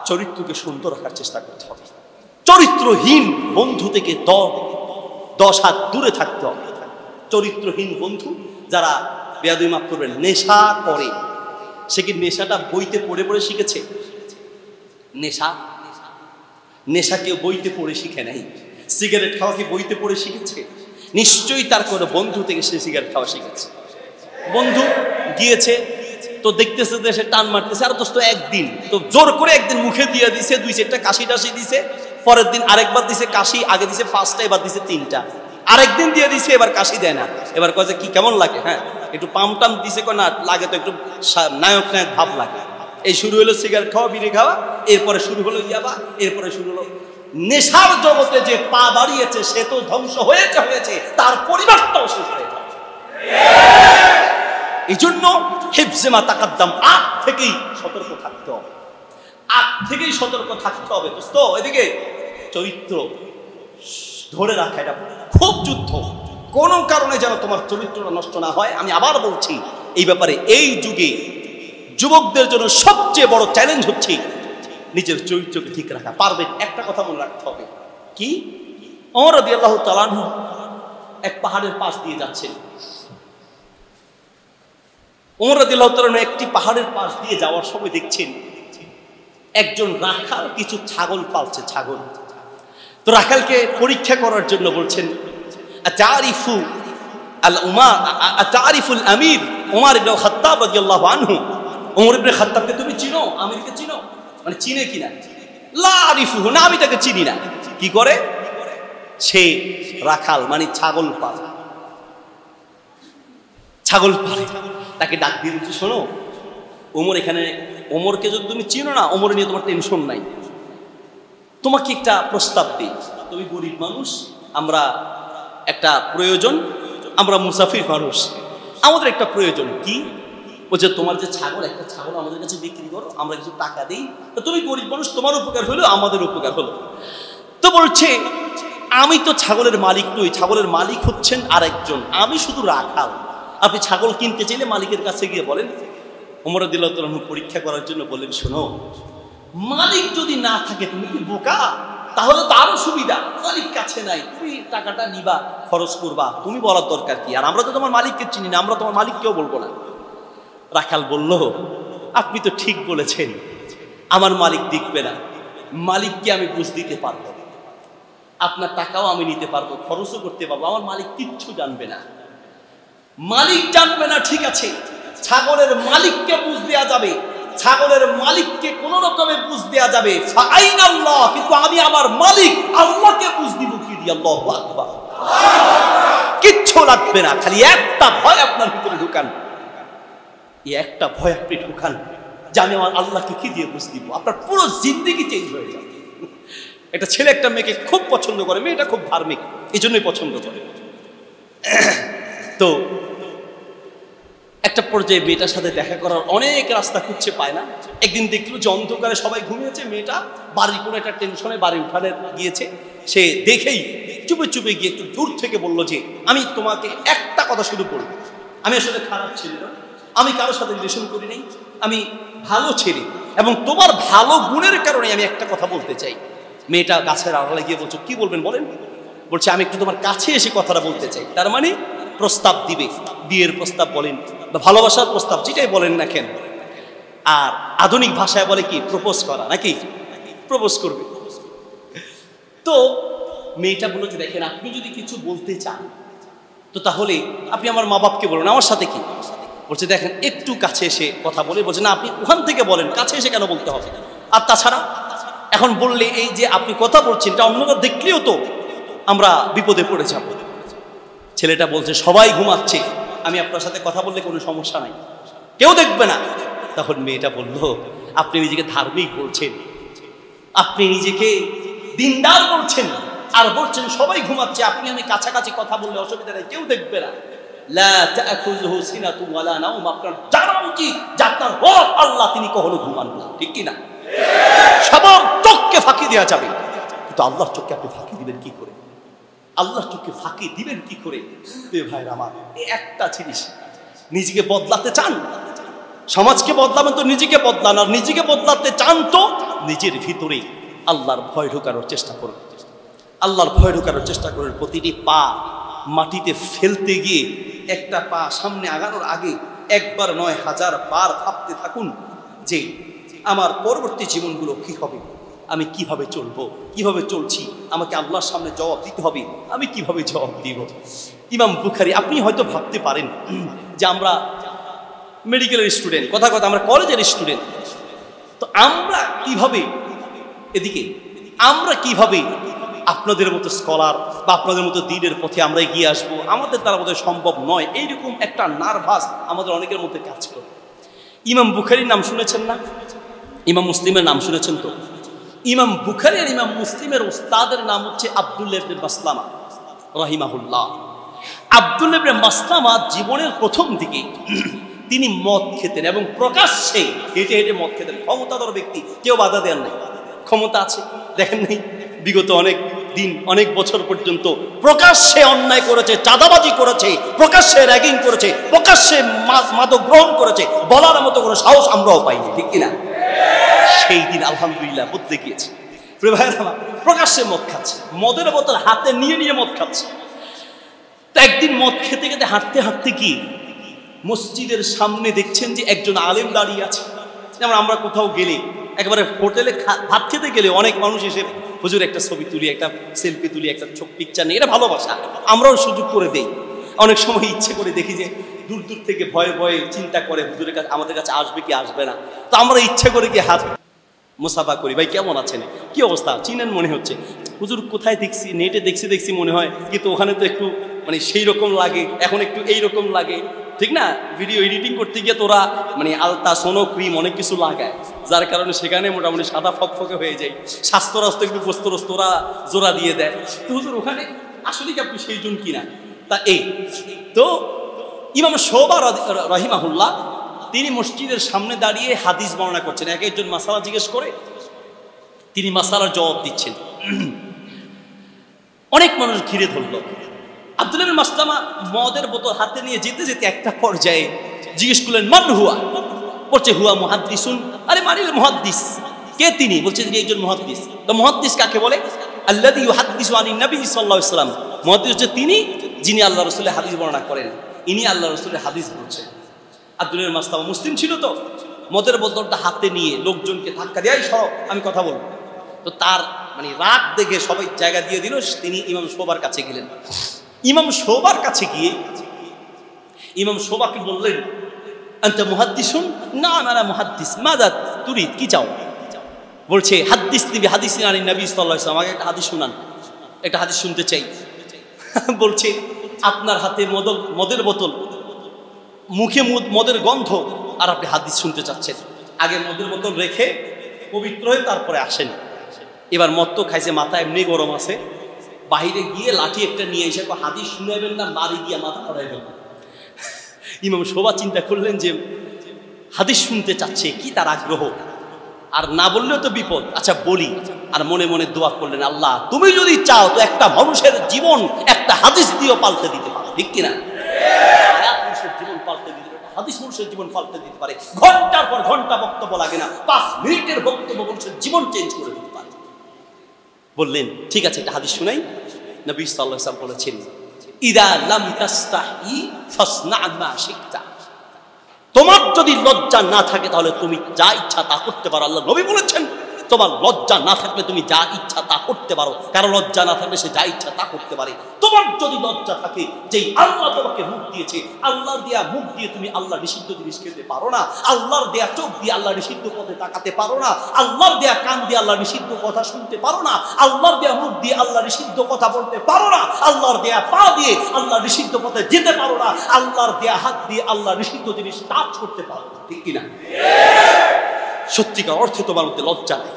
চরিত্রকে সুন্দর রাখার চেষ্টা করতে হবে। চরিত্রহীন বন্ধু থেকে 10 হাত দূরে থাকতে হবে। চরিত্রহীন বন্ধু যারা বেয়াদবি মাফ করবেন নেশা করে, সে কি নেশাটা বইতে পড়ে পড়ে শিখেছে? নেশা কেউ বইতে পড়ে শিখে নাই। সিগারেট খাওয়া কি বইতে পড়ে শিখেছে? নিশ্চয়ই তার কোনো বন্ধু থেকে সে সিগারেট খাওয়া শিখেছে। বন্ধু গিয়েছে তো দেখতেছে যে সে টান মারতেছে, আর দোস্ত একদিন তো জোর করে একদিন মুখে দিয়ে দিছে, 2-4টা কাশি টাশি দিছে, পরের দিন আরেকবার দিছে কাশি, আগে দিছে 5টা, এবার দিছে 3টা, আরেকদিন দিয়ে দিছে, এবার কাশি দেয় না। এবার কয় যে কি কেমন লাগে, হ্যাঁ একটু পামটাম দিছে, কয় না লাগে তো একটু নায়ক নায়ক ভাব লাগে। এই শুরু হলো সিগারেট খাওয়া, বিড়ি খাওয়া, এরপরে শুরু হলো ইয়াবা, এরপরে শুরু হলো নেশার জগতে যে পা বাড়িয়েছে সে তো ধ্বংস হয়েছে, তার পরিবারটাও শেষ হয়ে যাবে। এই জন্য হিফজে মা তাকাদ্দাম, আগ থেকেই সতর্ক থাকতে হবে। আগ থেকেই সতর্ক থাকতে হবে। দোস্ত এদিকে চরিত্র ধরে রাখা এটা খুব যুদ্ধ, কোনো কারণে যেন তোমার চরিত্রটা নষ্ট না হয়। আমি আবার বলছি, এই ব্যাপারে এই যুগে যুবকদের জন্য সবচেয়ে বড় চ্যালেঞ্জ হচ্ছে নিজের চরিত্রকে ঠিক রাখা। পারবেন? একটা কথা মনে রাখতে হবে, কি? ওমর রাদিয়াল্লাহু তাআলা আনহু এক পাহাড়ের পাশ দিয়ে যাচ্ছেন। ওমর রাদিয়াল্লাহু তাআলা একটি পাহাড়ের পাশ দিয়ে যাওয়ার সময় দেখছেন একজন রাখাল কিছু ছাগল পালছে, ছাগল। তো রাখালকে পরীক্ষা করার জন্য বলছেন, আতারিফু আল উমার আতারিফুল আমির ওমর ইবনে খাত্তাব রাদিয়াল্লাহু আনহু, ওমর ইবনে খাত্তাবকে তুমি চিনো? আমিরকে চিনো? মানে চিনে কিনা? লা আরিফুহু, না আমি তাকে চিনি না। কি করে? সে রাখাল, মানে ছাগল পালে, ছাগল পালে। তাকে ডাক দিয়ে বলছে, শোনো ওমর এখানে, ওমরকে যদি তুমি চিনো না, ওমর নিয়ে তোমার টেনশন নাই, তোমাকে একটা প্রস্তাব দিই। তুমি গরিব মানুষ, আমরা একটা প্রয়োজন, আমরা মুসাফির মানুষ, আমাদের একটা প্রয়োজন। কি? বলছে তোমার যে ছাগল, একটা ছাগল আমাদের কাছে বিক্রি করো, আমরা কিছু টাকা দিই, তো তুমি গরিব মানুষ, তোমার উপকার হলো, আমাদের উপকার হলো। তো বলছে আমি তো ছাগলের মালিক নই, ছাগলের মালিক হচ্ছেন আরেকজন, আমি শুধু রাখাল। আপনি ছাগল কিনতে চাইলে মালিকের কাছে গিয়ে বলেন। ওমর রাদিয়াল্লাহু তাআলা পরীক্ষা করার জন্য বললেন, শোনো মালিক যদি না থাকে তুমি কি বোকা? তাহলে তো আরো সুবিধা, মালিক কাছে নাই, তুমি টাকাটা নিবা, খরচ করবা, তুমি বলার দরকার কি? আর আমরা তো তোমার মালিককে চিনি না, আমরা তোমার মালিককেও বলবো না। রাখাল বলল, আপনি তো ঠিক বলেছেন, আমার মালিক দেখবে না, মালিককে আমি বুঝ দিতে পারবো, আপনার টাকাও আমি নিতে পারবো, খরচও করতে পারবো, আমার মালিক কিচ্ছু জানবে না। মালিক জানবে না, ঠিক আছে, ছাগলের মালিককে বুঝ দেওয়া যাবে, ছাগলের মালিককে কোন রকমে বুঝ দেওয়া যাবে, ফাআইনাল্লাহ, কিন্তু আমি আমার মালিক আল্লাহকে বুঝ দিব কি দিয়ে? আল্লাহু আকবার। কিচ্ছু লাগবে না, খালি একটা ভয় আপনার ভিতরে ঢুকান, এই একটা ভয় আপনি ঢুকান যে আমি আমার আল্লাহকে কি দিয়ে বুঝ দিব, আপনার পুরো জিন্দেগি চেঞ্জ হয়ে যাবে। একটা ছেলে একটা মেয়েকে খুব পছন্দ করে, মেয়েটা খুব ধার্মিক, এই জন্যই পছন্দ করে। তো একটা পর্যায়ে মেয়েটার সাথে দেখা করার অনেক রাস্তা খুঁজছে, পায় না। একদিন দেখলো যে অন্ধকারে সবাই ঘুমিয়েছে, মেয়েটা বাড়ির কোনো একটা টেনশনে বাড়ি উঠানে গিয়েছে। সে দেখেই চুপে চুপে গিয়ে একটু দূর থেকে বলল যে আমি তোমাকে একটা কথা শুধু বলব, আমি আসলে খারাপ ছেলে না, আমি কারোর সাথে রিলেশন করি নাই, আমি ভালো ছেলে, এবং তোমার ভালো গুণের কারণে আমি একটা কথা বলতে চাই। মেয়েটা গাছের আড়ালে গিয়ে বলছো, কি বলবেন বলেন? বলছে আমি একটু তোমার কাছে এসে কথাটা বলতে চাই। তার মানে প্রস্তাব দিবে, বিয়ের প্রস্তাব বলেন বা ভালোবাসার প্রস্তাব, যেটাই বলেন না কেন। আর আধুনিক ভাষায় বলে কি, প্রপোজ করা, নাকি প্রপোজ করবে। তো মেয়েটা বলল যে দেখেন, আপনি যদি কিছু বলতে চান তো তাহলে আপনি আমার মা বাপকে বলুন, আমার সাথে কি? বলছে দেখেন একটু কাছে এসে কথা বলে। বলছে না, আপনি ওখান থেকে বলেন, কাছে এসে কেন বলতে হবে? আর তাছাড়া এখন বললে এই যে আপনি কথা বলছেন, এটা অন্যরা দেখলেও তো আমরা বিপদে পড়ে যাব। ছেলেটা বলছে সবাই ঘুমাচ্ছে, আমি আপনার সাথে কথা বললে কোনো সমস্যা নাই, কেউ দেখবে না। তখন মেয়েটা বলল, আপনি নিজেকে ধার্মিক বলছেন, আপনি নিজেকে দিনদার বলছেন, আর বলছেন সবাই ঘুমাচ্ছে, আপনি আমি কাছাকাছি কথা বললে অসুবিধা নেই, কেউ দেখবে না। লা তা'খুযুহু সিনাতুন ওয়ালা নাওম, আপনার জানা উচিত যে আপনার রব আল্লাহ তিনি কখনো ঘুমান না, ঠিক কি না? সবার চোখকে ফাঁকি দেওয়া যাবে, কিন্তু আল্লাহর চোখকে আপনি ফাঁকি দিবেন কি করে? আল্লাহর চোখকে ফাঁকি দিবেন কি করে? ভাইরা আমার, একটা জিনিস, নিজেকে বদলাতে চান, সমাজকে বদলাবেন তো নিজেকে বদলান, আর নিজেকে বদলাতে চান তো নিজের ভিতরে আল্লাহর ভয় ঢোকানোর চেষ্টা করুন। আল্লাহর ভয় ঢোকানোর চেষ্টা করুন। প্রতিটি পা মাটিতে ফেলতে গিয়ে একটা পা সামনে আগানোর আগে একবার নয় 1000 বার ভাবতে থাকুন যে আমার পরবর্তী জীবনগুলো কি হবে, আমি কিভাবে চলবো, কিভাবে চলছি, আমাকে আল্লাহর সামনে জবাব দিতে হবে, আমি কিভাবে জবাব দিব। ইমাম বুখারী, আপনি হয়তো ভাবতে পারেন যে আমরা মেডিকেলের স্টুডেন্ট, কথা আমরা কলেজের স্টুডেন্ট, তো আমরা কিভাবে এদিকে আমরা কিভাবে আপনাদের মতো স্কলার বা আপনাদের মতো দ্বীনের পথে আমরা এগিয়ে আসবো, আমাদের দ্বারা বোধহয় সম্ভব নয়, এইরকম একটা নার্ভাস আমাদের অনেকের মধ্যে কাজ করে। ইমাম বুখারীর নাম শুনেছেন না? ইমাম মুসলিমের নাম শুনেছেন তো? ইমাম বুখারী আর ইমাম মুসলিমের উস্তাদের নাম হচ্ছে আব্দুল্লাহ ইবনে মাসলামা রাহিমাহুল্লাহ। আব্দুল্লাহ ইবনে মাসলামা জীবনের প্রথম দিকে তিনি মদ খেতেন এবং প্রকাশ্যে হেঁটে হেঁটে মদ খেতেন। ক্ষমতাধর ব্যক্তি, কেউ বাধা দেন নাই। ক্ষমতা আছে, দেখেন নাই বিগত অনেক দিন, অনেক বছর পর্যন্ত প্রকাশ্যে অন্যায় করেছে, চাঁদাবাজি করেছে, প্রকাশ্যে র্যাগিং করেছে, প্রকাশ্যে মাদক গ্রহণ করেছে, বলার মতো কোনো সাহস আমরাও পাইনি, ঠিক কিনা? সেই দিন আলহামদুলিল্লাহ বদলে গিয়েছে। প্রকাশ্যে মদ খাচ্ছে, মদের বোতল হাতে নিয়ে নিয়ে মদ খাচ্ছে। তো একদিন মদ খেতে খেতে হাঁটতে হাঁটতে গিয়ে মসজিদের সামনে দেখছেন যে একজন আলেম দাঁড়িয়ে আছে। যেমন আমরা কোথাও গেলে, একেবারে হোটেলে ভাত খেতে গেলে অনেক মানুষ এসে হুজুর একটা ছবি তুলি, একটা সেলফি তুলি, একটা ছোট পিকচার নেই, এটা ভালোবাসা, আমরাও সুযোগ করে দেই। অনেক সময় ইচ্ছে করে দেখি যে দূর দূর থেকে ভয়ে ভয়ে চিন্তা করে হুজুরের কাছে, আমাদের কাছে আসবে কি আসবে না, তো আমরা ইচ্ছে করে গিয়ে হাত মুসাফা করি, ভাই কেমন আছেন, কি অবস্থা, চিনেন মনে হচ্ছে, হুজুর কোথায় দেখছি, নেটে দেখছি মনে হয়, কিন্তু ওখানে তো একটু মানে সেই রকম লাগে, এখন একটু এইরকম লাগে, ঠিক না? ভিডিও এডিটিং করতে গিয়ে তোরা মানে আলতা, সোনো, ক্রিম অনেক কিছু লাগায়, যার কারণে সেখানে মোটামুটি সাদা ফকফকে হয়ে যায়, স্বাস্থ্যরাস্ত একটু গোস্তরা জোড়া দিয়ে দেয়। তো হুজুর ওখানে আসলে কি আপনি সেই জন কিনা? তা এই তো ইমাম শোবা রহিমাহুল্লাহ তিনি মসজিদের সামনে দাঁড়িয়ে হাদিস বর্ণনা করছেন। এক একজন মাসালা জিজ্ঞেস করে তিনি মাসালার জবাব দিচ্ছেন। অনেক মানুষ ঘিরে ধরল। আব্দুল্লাহ বিন মাসলামা মদের বোতল হাতে নিয়ে যেতে যেতে একটা পর্যায়ে জিজ্ঞেস করলেন, মান হুয়া? বলছে হুয়া মুহাদ্দিসুন। আরে মানিল মুহাদ্দিস কে? তিনি বলছে তিনি একজন মুহাদ্দিস। তো মুহাদ্দিস কাকে বলে? আল্লাযী ইউহাদ্দিসু আনিন নবী সাল্লাল্লাহু আলাইহি ওয়াসাল্লাম। মুহাদ্দিস হচ্ছে তিনি যিনি আল্লাহ রাসূলের হাদিস বর্ণনা করেন, ইনি আল্লাহ রাসূলের হাদিস বলছেন। আব্দুল্লাহ বিন মাসলামা মুসলিম ছিল, তো মদের বোতলটা হাতে নিয়ে লোকজনকে ধাক্কা দিয়ে সব আমি কথা বলবো। তো তার মানে রাগ দেখে সবাই জায়গা দিয়ে দিল, তিনি ইমাম শোবার কাছে গেলেন। ইমাম শোবার কাছে গিয়ে ইমাম শোবাকে বললেন, আনতা মুহাদ্দিসুন? না আনা মুহাদ্দিস। মাযা তুরিদ, কি চাও? বলছে হাদিস নিবি, হাদিস আনিন নবী সাল্লাল্লাহু আলাইহি ওয়াসাল্লাম, আমাকে একটা হাদিস শুনান, একটা হাদিস শুনতে চাই। বলছে আপনার হাতে মদের বোতল, মুখে মদের গন্ধ, আর আপনি হাদিস শুনতে চাচ্ছেন। আগে মদের বোতল রেখে পবিত্র হয়ে তারপরে আসেন। এবার মদ তো খাইছে, মাথা এমনি গরম আছে, বাহিরে গিয়ে লাঠি একটা নিয়ে এসে হাদিস শুনাইবেন না, বাড়ি গিয়ে মাথা করাইবেন না। ইমাম শোভা চিন্তা করলেন যে হাদিস শুনতে চাচ্ছে, কি তার আগ্রহ, আর না বললেও তো বিপদ, আচ্ছা বলি। আর মনে মনে দোয়া করলেন, আল্লাহ তুমি যদি চাও তো একটা মানুষের জীবন একটা হাদিস দিয়েও পাল্টে দিতে পারো, ঠিক কিনা? মানুষের জীবন পাল্টে দিতে পারে, হাদিস মানুষের জীবন পাল্টে দিতে পারে। ঘন্টার পর ঘন্টা বক্তব্য লাগে না, 5 মিনিটের বক্তব্য মানুষের জীবন চেঞ্জ করে দিতে পারে। বললেন ঠিক আছে, একটা হাদিস শুনাই। নবী সাল্লাল্লাহু আলাইহি ওয়াসাল্লাম বলেছেন, ইদা লাম তাস্তাহি ফাসনা মা শিকতা। তোমার যদি লজ্জা না থাকে তাহলে তুমি যা ইচ্ছা তা করতে পারো। আল্লাহ নবী বলেছেন তোমার লজ্জা না থাকলে তুমি যা ইচ্ছা তা করতে পারো, কারণ লজ্জা না থাকলে সে যা ইচ্ছা তা করতে পারে। তোমার যদি লজ্জা থাকে, যেই আল্লাহ তোমাকে মুখ দিয়েছে, আল্লাহর দেয়া মুখ দিয়ে তুমি আল্লাহ নিষিদ্ধ জিনিস খেতে পারো না, আল্লাহর দেয়া চোখ দিয়ে আল্লাহ নিষিদ্ধ পথে তাকাতে পারো না, আল্লাহর দেয়া কান দিয়ে আল্লাহ নিষিদ্ধ কথা শুনতে পারো না, আল্লাহর দেয়া মুখ দিয়ে আল্লাহ নিষিদ্ধ কথা বলতে পারো না, আল্লাহর দেয়া পা দিয়ে আল্লাহ নিষিদ্ধ পথে যেতে পারো না, আল্লাহর দেয়া হাত দিয়ে আল্লাহ নিষিদ্ধ জিনিস টাচ করতে পারো, ঠিক কিনা? সত্যিকার অর্থে তোমার মধ্যে লজ্জা নাই।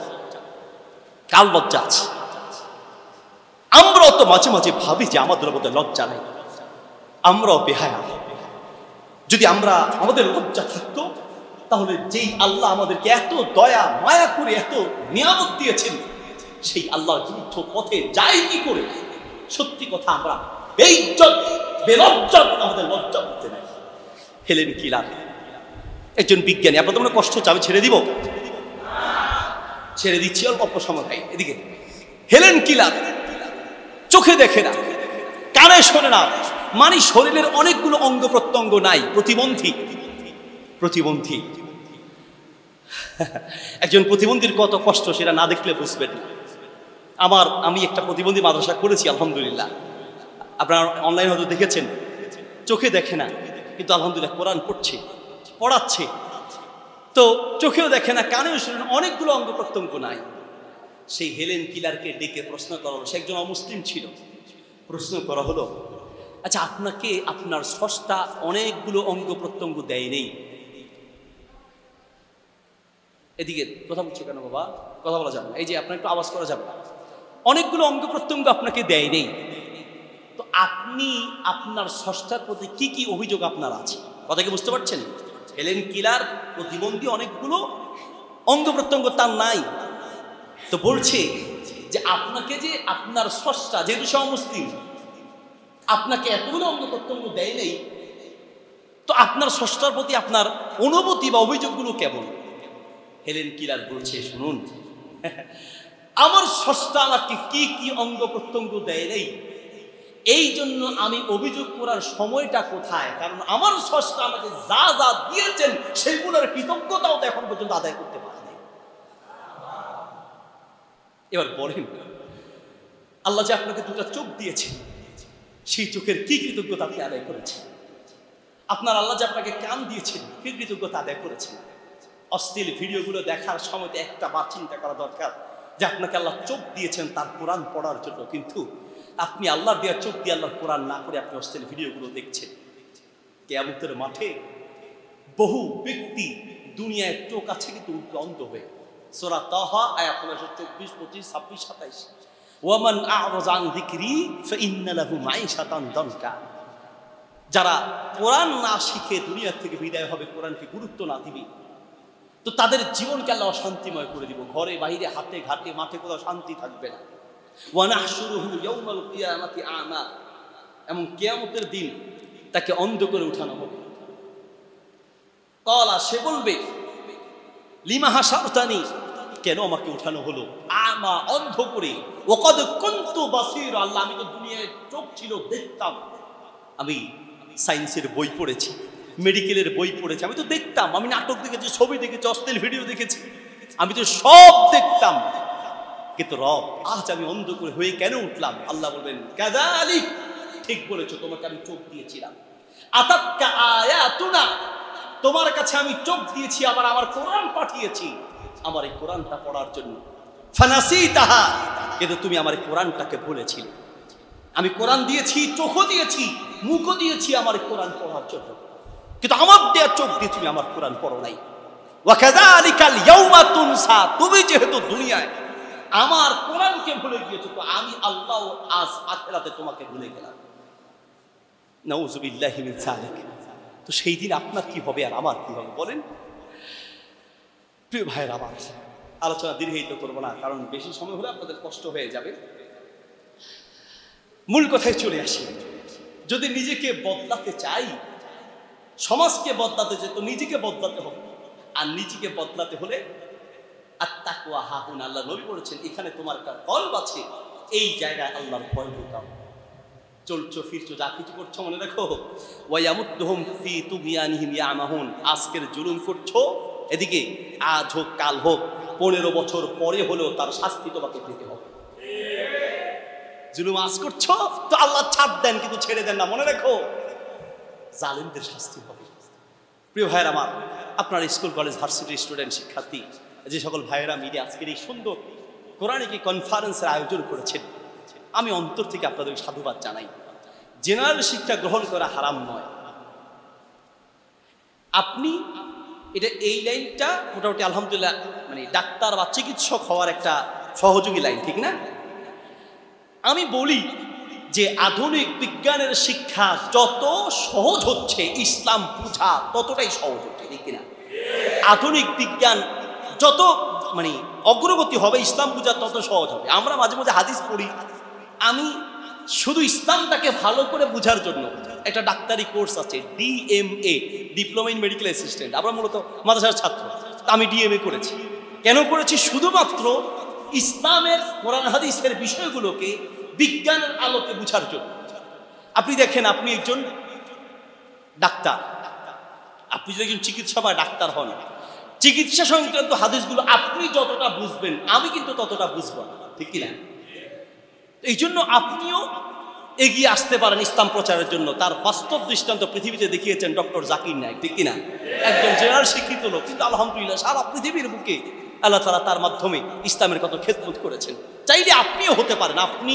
কার লজ্জা আছে? আমরাও তো মাঝে মাঝে ভাবি যে আমাদের মধ্যে লজ্জা নাই, আমরাও বেহায়া। যদি আমাদের লজ্জা থাকতো, তাহলে যেই আল্লাহ আমাদেরকে এত দয়া মায়া করে এত নিয়ামত দিয়েছেন, সেই আল্লাহর বিরুদ্ধ পথে যাই কি করে? সত্যি কথা, আমরা বেইজ্জত বেলজ্জত, আমাদের লজ্জা করতে নাই। হেলেন কিলার একজন বিজ্ঞানী, আপনাদের মনে কষ্ট হচ্ছে, আমি ছেড়ে দিব, ছেড়ে দিচ্ছি অল্প সময় ভাই। এদিকে হেলেন কিলার চোখে দেখে না, কানে শোনে না, মানে শরীরের অনেকগুলো অঙ্গ প্রত্যঙ্গ নাই, প্রতিবন্ধী। একজন প্রতিবন্ধীর কত কষ্ট সেটা না দেখলে বুঝবেন না। আমি একটা প্রতিবন্ধী মাদ্রাসা করেছি আলহামদুলিল্লাহ, আপনারা অনলাইন হয়তো দেখেছেন। চোখে দেখে না, কিন্তু আলহামদুলিল্লাহ কোরআন পড়াচ্ছে, তো চোখেও দেখে না, কানেও শোনে না, অনেকগুলো অঙ্গ প্রত্যঙ্গ নাই। সেই হেলেন কিলারকে ডেকে প্রশ্ন করা হলো, সে একজন অমুসলিম ছিল। প্রশ্ন করা হলো, আচ্ছা আপনাকে আপনার স্রষ্টা অনেকগুলো অঙ্গ প্রত্যঙ্গ দেয় নেই? এদিকে কথা বলছো কেন বাবা? কথা বলা যাবে না, এই যে আপনার একটু আওয়াজ করা যাবে না। অনেকগুলো অঙ্গ প্রত্যঙ্গ আপনাকে দেয় নেই, তো আপনি আপনার স্রষ্টার প্রতি কি কি অভিযোগ আপনার আছে? কথা কি বুঝতে পারছেন? হেলেন কিলার প্রতিবন্ধী অনেকগুলো অঙ্গ প্রত্যঙ্গ তার নাই, তো বলছে যে আপনাকে যে আপনার স্রষ্টা যেহেতু সমুসলিম আপনাকে এতগুলো অঙ্গ প্রত্যঙ্গ দেয় নেই, তো আপনার স্রষ্টার প্রতি আপনার অনুভূতি বা অভিযোগগুলো কেমন? হেলেন কিলার বলছে, শুনুন, আমার স্রষ্টা আমাকে কি কি অঙ্গ প্রত্যঙ্গ দেয় নেই, এই জন্য আমি অভিযোগ করার সময়টা কোথায়? কারণ আমার স্রষ্টা আমাকে যা যা দিয়েছেন সেইগুলোর কৃতজ্ঞতাও তো এখন পর্যন্ত আদায় করতে পারেনি। এবার বলেন, আল্লাহ যে আপনাকে দুটা চোখ দিয়েছেন, সেই চোখের কি কৃতজ্ঞতা আপনি আদায় করেছেন? আপনার আল্লাহ যে আপনাকে কান দিয়েছেন, কি কৃতজ্ঞতা আদায় করেছেন? অশ্লীল ভিডিওগুলো দেখার সময় একটা বার চিন্তা করা দরকার যে আপনাকে আল্লাহ চোখ দিয়েছেন তার কোরআন পড়ার জন্য, কিন্তু আপনি আল্লাহর দেওয়া চোখ দিয়ে আল্লাহর কোরআন না করে আপনি অশ্লীল ভিডিওগুলো দেখছেন। কিয়ামতের মাঠে বহু ব্যক্তি দুনিয়ায় চোখ আছে কিন্তু অন্ধ হয়ে। সূরা তাহা আয়াত 24, 25, 26, 27, ওয়ামান আ'রাযা আন যিকরি ফাইন্না লাহু মাঈশাতান দানকা। যারা কোরআন না শিখে দুনিয়া থেকে বিদায় হবে, কোরআনকে গুরুত্ব না দিবে, তো তাদের জীবনকে আল্লাহ শান্তিময় করে দিব। ঘরে বাইরে হাতে ঘাটে মাঠে কোথাও শান্তি থাকবে না। ওয়া নাহশুরুহু ইয়াওমাল কিয়ামাতি আ'মা, এবং কিয়ামতের দিন তাকে অন্ধ করে উঠানো হবে। ক্বালা, সে বলবে, লিমা হাশারতানি, কেন আমাকে উঠানো হলো আমা, অন্ধ করে। ওয়াকাদ কুনতু বাসীরা, আল্লাহ আমি তো দুনিয়ায় চোখ ছিল, দেখতাম। আমি সায়েন্সের বই পড়েছি, মেডিকেলের বই পড়েছি, আমি তো দেখতাম, আমি নাটক দেখেছি, ছবি দেখেছি, অশ্লীল ভিডিও দেখেছি, আমি তো সব দেখতাম, কিন্তু রব আজ আমি অন্ধ করে হয়ে কেন উঠলাম? আল্লাহ বলবেন, কাযালিক, ঠিক বলেছো, তোমাকে আমি চোখ দিয়েছিলাম। আতাতকা আয়াতুনা, তোমার কাছে আমি চোখ দিয়েছি, আবার আমার কোরআন পাঠিয়েছি আমার এই কোরআনটা পড়ার জন্য। ফানাসিতাহা, কিন্তু তুমি আমার এই কোরআনটাকে ভুলেছিলে। আমি কোরআন দিয়েছি, চোখও দিয়েছি, মুখও দিয়েছি আমার এই কোরআন পড়ার জন্য, কিন্তু আমার দেয়া চোখ দিয়ে তুমি আমার কোরআন পড়ো নাই। ওয়া কাযালিকাল ইয়াউমা তুনসা, তুমি যেহেতু দুনিয়ায় আমার কোরআনকে ভুলে গিয়েছো, তো আমি আল্লাহ আজ আখিরাতে তোমাকে ভুলে গেলাম। নাউযুবিল্লাহি মিন যালিক। তো সেই দিন আপনার কি হবে আর আমার কি হবে বলেন? প্রিয় ভাইয়ের, আমার আলোচনা দীর্ঘায়িত করবো না, কারণ বেশি সময় হলে আপনাদের কষ্ট হয়ে যাবে। মূল কথায় চলে আসি। যদি নিজেকে বদলাতে চাই, সমাজকে বদলাতে চাই, তো নিজেকে বদলাতে হবে। আর নিজেকে বদলাতে হলে আত্তাকওয়া হাহুনা, আল্লাহ নবী বলেছেন, এখানে তোমার একটা কলব আছে, এই জায়গায় আল্লাহর ভয় ঢুকাও। চলছো ফিরছো যা কিছু করছো, মনে রাখো, ওয়ায়ামুদ্দুহুম ফি তুগয়ানিহিম ইয়ামাহুন, আজকের জুলুম করছো, এদিকে আজ হোক কাল হোক 15 বছর পরে হলেও তার শাস্তি তোমাকে পেতে হবে। জুলুম আজ করছো তো আল্লাহ ছাড় দেন, কিন্তু ছেড়ে দেন না, মনে রাখো, জালেমদের শাস্তি হবে। প্রিয় ভাইয়ের আমার, আপনার স্কুল কলেজ ভার্সিটির স্টুডেন্ট শিক্ষার্থী, যে সকল ভাইয়েরা মিলে আজকের এই সুন্দর কোরআনিক কনফারেন্সের আয়োজন করেছেন, আমি অন্তর থেকে আপনাদের সাধুবাদ জানাই। জেনারেল শিক্ষা গ্রহণ করা হারাম নয়। আপনি এটা এই লাইনটা মোটামুটি আলহামদুলিল্লাহ, মানে ডাক্তার বা চিকিৎসক হওয়ার একটা সহযোগী লাইন, ঠিক না? আমি বলি যে আধুনিক বিজ্ঞানের শিক্ষা যত সহজ হচ্ছে, ইসলাম বুঝা ততটাই সহজ হচ্ছে, ঠিক কিনা? আধুনিক বিজ্ঞান যত মানে অগ্রগতি হবে, ইসলাম বুঝা তত সহজ হবে। আমরা মাঝে মাঝে হাদিস পড়ি, আমি শুধু ইসলামটাকে ভালো করে বোঝার জন্য একটা ডাক্তারি কোর্স আছে, DMA, diploma in medical assistant. আমরা মূলত মাদ্রাসার ছাত্র, আমি DMA করেছি। কেন করেছি? শুধুমাত্র ইসলামের কোরআন হাদিসের বিষয়গুলোকে বিজ্ঞানের আলোকে বোঝার জন্য। আপনি দেখেন, আপনি একজন ডাক্তার, আপনি যদি একজন চিকিৎসা বা ডাক্তার হন, চিকিৎসা সংক্রান্ত হাদিসগুলো আপনি যতটা বুঝবেন, আমি কিন্তু ততটা বুঝবো না, ঠিক কিনা? এই জন্য আপনিও এগিয়ে আসতে পারেন ইসলাম প্রচারের জন্য। তার বাস্তব দৃষ্টান্ত পৃথিবীতে দেখিয়েছেন ডক্টর জাকির নায়েক, ঠিক কিনা? একজন জেনারেল শিক্ষিত লোক, কিন্তু আলহামদুলিল্লাহ সারা পৃথিবীর বুকে আল্লাহ তাআলা তার মাধ্যমে ইসলামের কত খেদমত করেছেন। চাইলে আপনিও হতে পারেন, আপনি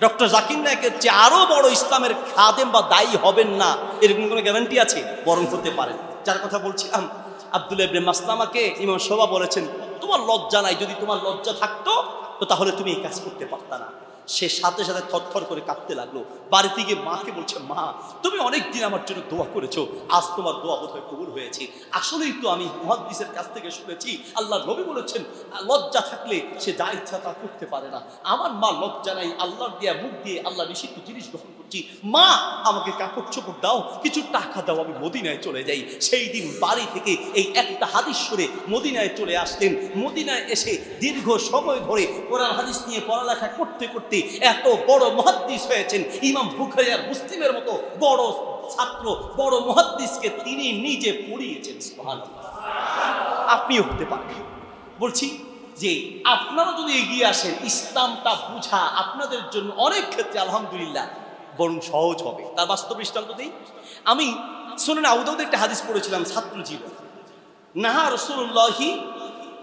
ডক্টর জাকির নায়েকের চেয়ে আরো বড় ইসলামের খাদেম বা দায়ী হবেন না, এরকম কোনো গ্যারান্টি আছে? বরং হতে পারেন। যার কথা বলছিলাম, আব্দুল্লাহ ইবনে মাসলামাকে ইমাম শোবা বলেছেন, তোমার লজ্জা নাই, যদি তোমার লজ্জা থাকতো তো তাহলে তুমি এই কাজ করতে পারতা না। সে সাথে সাথে থরথর করে কাঁপতে লাগলো। বাড়িতে গিয়ে মাকে বলছে, মা তুমি অনেকদিন আমার জন্য দোয়া করেছো, আজ তোমার দোয়া বোধহয় কবুল হয়েছে। আসলেই তো আমি মুহাদ্দিসের কাছ থেকে শুনেছি আল্লাহ নবী বলেছেন লজ্জা থাকলে সে যা ইচ্ছা তা করতে পারে না। আমার মা লজ্জা নাই, আল্লাহর দেয়া মুখ দিয়ে আল্লাহ নিষিদ্ধ জিনিস গ্রহণ করছি। মা আমাকে কাপড় চোপড় দাও, কিছু টাকা দাও, আমি মদিনায় চলে যাই। সেই দিন বাড়ি থেকে এই একটা হাদিস শুনে মদিনায় চলে আসলেন। মদিনায় এসে দীর্ঘ সময় ধরে কোরআন হাদিস নিয়ে পড়ালেখা করতে করতে এত বড় মুহাদ্দিস হয়েছেন। ইমাম বুখারী আর মুসলিমের মতো বড় ছাত্র, বড় মুহাদ্দিসকে তিনি নিজে পড়িয়েছেন। সুবহানাল্লাহ। আপনিও হতে পারেন। বলছি যে আপনারা যদি এগিয়ে আসেন, ইসলামটা বুঝা আপনাদের জন্য অনেক ক্ষেত্রে আলহামদুলিল্লাহ বরং সহজ হবে। তার বাস্তব দৃষ্টান্ত দিই। আমি সুনান আবু দাউদে একটা হাদিস পড়েছিলাম ছাত্র জীবন। নাহা রাসূলুল্লাহি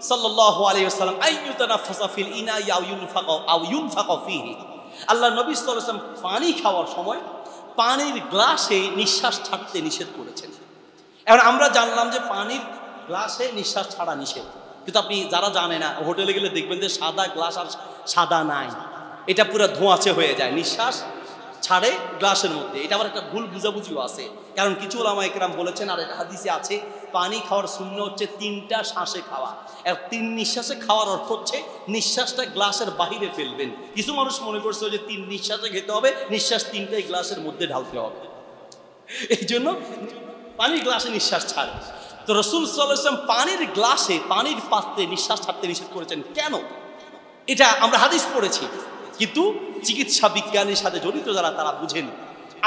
সাল্লাল্লাহু আলাইহি ওয়াসাল্লাম আইয়ুতানাফাসা ফিল ইনাই আও ইউনফাকা ফীহি। আল্লাহ নবী সাল্লাল্লাহু আলাইহি ওয়াসাল্লাম পানি খাওয়ার সময় পানির গ্লাসে নিঃশ্বাস ছাড়তে নিষেধ করেছেন। এখন আমরা জানলাম যে পানির গ্লাসে নিঃশ্বাস ছাড়া নিষেধ, কিন্তু আপনি যারা জানে না, হোটেলে গেলে দেখবেন যে সাদা গ্লাস আর সাদা নাই, এটা পুরো ধোঁয়াচে হয়ে যায়, নিঃশ্বাস ছাড়ে গ্লাসের মধ্যে। এটা আবার একটা ভুল বুঝাবুঝিও আছে, কারণ কিছু উলামা ইকরাম বলেছেন আর একটা হাদিসে আছে পানি খাওয়ার সুন্নাহ হচ্ছে 3টা শ্বাসে খাওয়া। আর 3 নিঃশ্বাসে খাওয়ার অর্থ হচ্ছে নিঃশ্বাসটা গ্লাসের বাহিরে ফেলবেন। কিছু মানুষ মনে করছে যে 3 নিঃশ্বাসে খেতে হবে, নিঃশ্বাস 3টাই গ্লাসের মধ্যে ঢালতে হবে, এই জন্য পানির গ্লাসে নিঃশ্বাস ছাড়ে। তো রাসূল সাল্লাল্লাহু আলাইহি ওয়াসাল্লাম পানির গ্লাসে, পানির পাত্রে নিঃশ্বাস ছাড়তে নিষেধ করেছেন কেন? এটা আমরা হাদিস পড়েছি, কিন্তু চিকিৎসা বিজ্ঞানের সাথে জড়িত যারা তারা বুঝেন।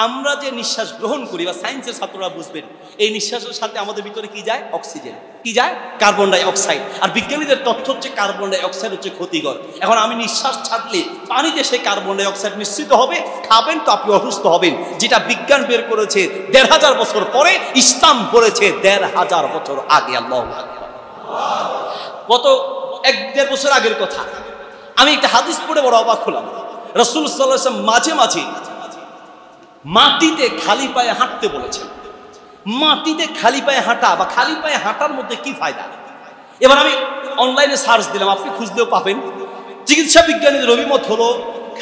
আমরা যে নিঃশ্বাস গ্রহণ করি বা সায়েন্সের ছাত্ররা বুঝবেন, এই নিঃশ্বাসের সাথে আমাদের ভিতরে কি যায়? অক্সিজেন। কি যায়? Carbon die oxide. আর বিজ্ঞানীদের তথ্য হচ্ছে কার্বন ডাই অক্সাইড হচ্ছে ক্ষতিকর। এখন আমি নিঃশ্বাস ছাড়লে পানিতে সে কার্বন ডাই অক্সাইড মিশ্রিত হবে, খাবেন তো আপনি অসুস্থ হবেন। যেটা বিজ্ঞান বের করেছে ১৫০০ বছর পরে, ইসলাম বলেছে ১৫০০ বছর আগে। আল্লাহু আকবার। গত ১-১.৫ বছর আগের কথা, আমি একটা হাদিস পড়ে বড় অবাক হলাম। রাসূল সাল্লাল্লাহু আলাইহি ওয়াসাল্লাম মাঝে মাঝে মাটিতে খালি পায়ে হাঁটতে বলেছেন। মাটিতে খালি পায়ে হাঁটা বা খালি পায়ে হাঁটার মধ্যে কি ফায়দা? এবার আমি অনলাইনে সার্চ দিলাম, আপনি খুঁজলেও পাবেন। চিকিৎসা বিজ্ঞানীদের অভিমত হলো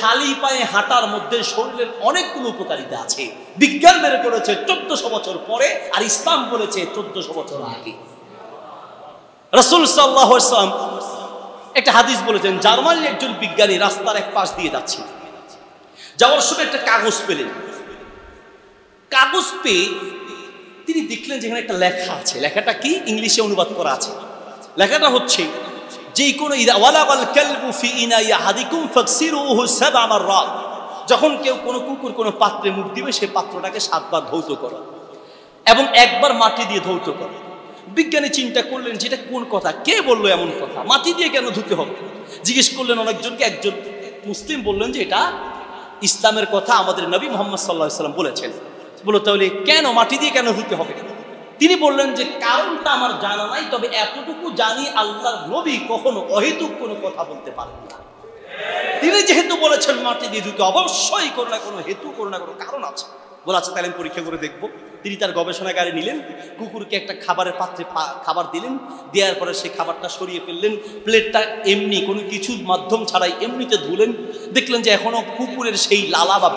খালি পায়ে হাঁটার মধ্যে শরীরের অনেকগুলো উপকারিতা আছে। বিজ্ঞান বের করেছে ১৪০০ বছর পরে, আর ইসলাম বলেছে ১৪০০ বছর আগে। রাসূল সাল্লাল্লাহু আলাইহি ওয়াসাল্লাম একটা হাদিস বলেছেন, জার্মানির একজন বিজ্ঞানী রাস্তার এক পাশ দিয়ে যাচ্ছেন, যাওয়ার সময় একটা কাগজ পেলেন। কাগজ পেয়ে তিনি দেখলেন যেখানে একটা লেখা আছে। লেখাটা কি? ইংলিশে অনুবাদ করা আছে। লেখাটা হচ্ছে যে কোনো যখন কেউ কোনো কুকুর কোনো পাত্রে মুখ দিবে, সে পাত্রটাকে 7 বার ধৌত করো এবং 1 বার মাটি দিয়ে ধৌত করো। বিজ্ঞানী চিন্তা করলেন যেটা কোন কথা, কে বললো এমন কথা, মাটি দিয়ে কেন ধুতে হবে? জিজ্ঞেস করলেন অনেকজনকে, একজন মুসলিম বললেন যে এটা ইসলামের কথা, আমাদের নবী মুহাম্মদ সাল্লাল্লাহু আলাইহি ওয়াসাল্লাম বলেছেন। বলো তাহলে কেন মাটি দিয়ে কেন ধুতে হবে? তিনি বললেন যে কারণটা আমার জানা নাই, তবে এতটুকু জানি আল্লাহর নবী কখনো অহেতুক কোনো কথা বলতে পারেন না। তিনি যেহেতু বলেছেন মাটি দিয়ে ধুতে, অবশ্যই কোনো না কোনো হেতু, কোনো না কোনো কারণ আছে। বলা আছে তাহলে আমি পরীক্ষা করে দেখবো। তিনি তার গবেষণাগারে নিলেন, কুকুরকে একটা খাবারের পাত্রে খাবার দিলেন, দেওয়ার পরে সেই খাবারটা সরিয়ে ফেললেন, প্লেটটা এমনি কোনো কিছুর মাধ্যম ছাড়াই এমনিতে ধুলেন। দেখলেন যে এখনো কুকুরের সেই লালা বা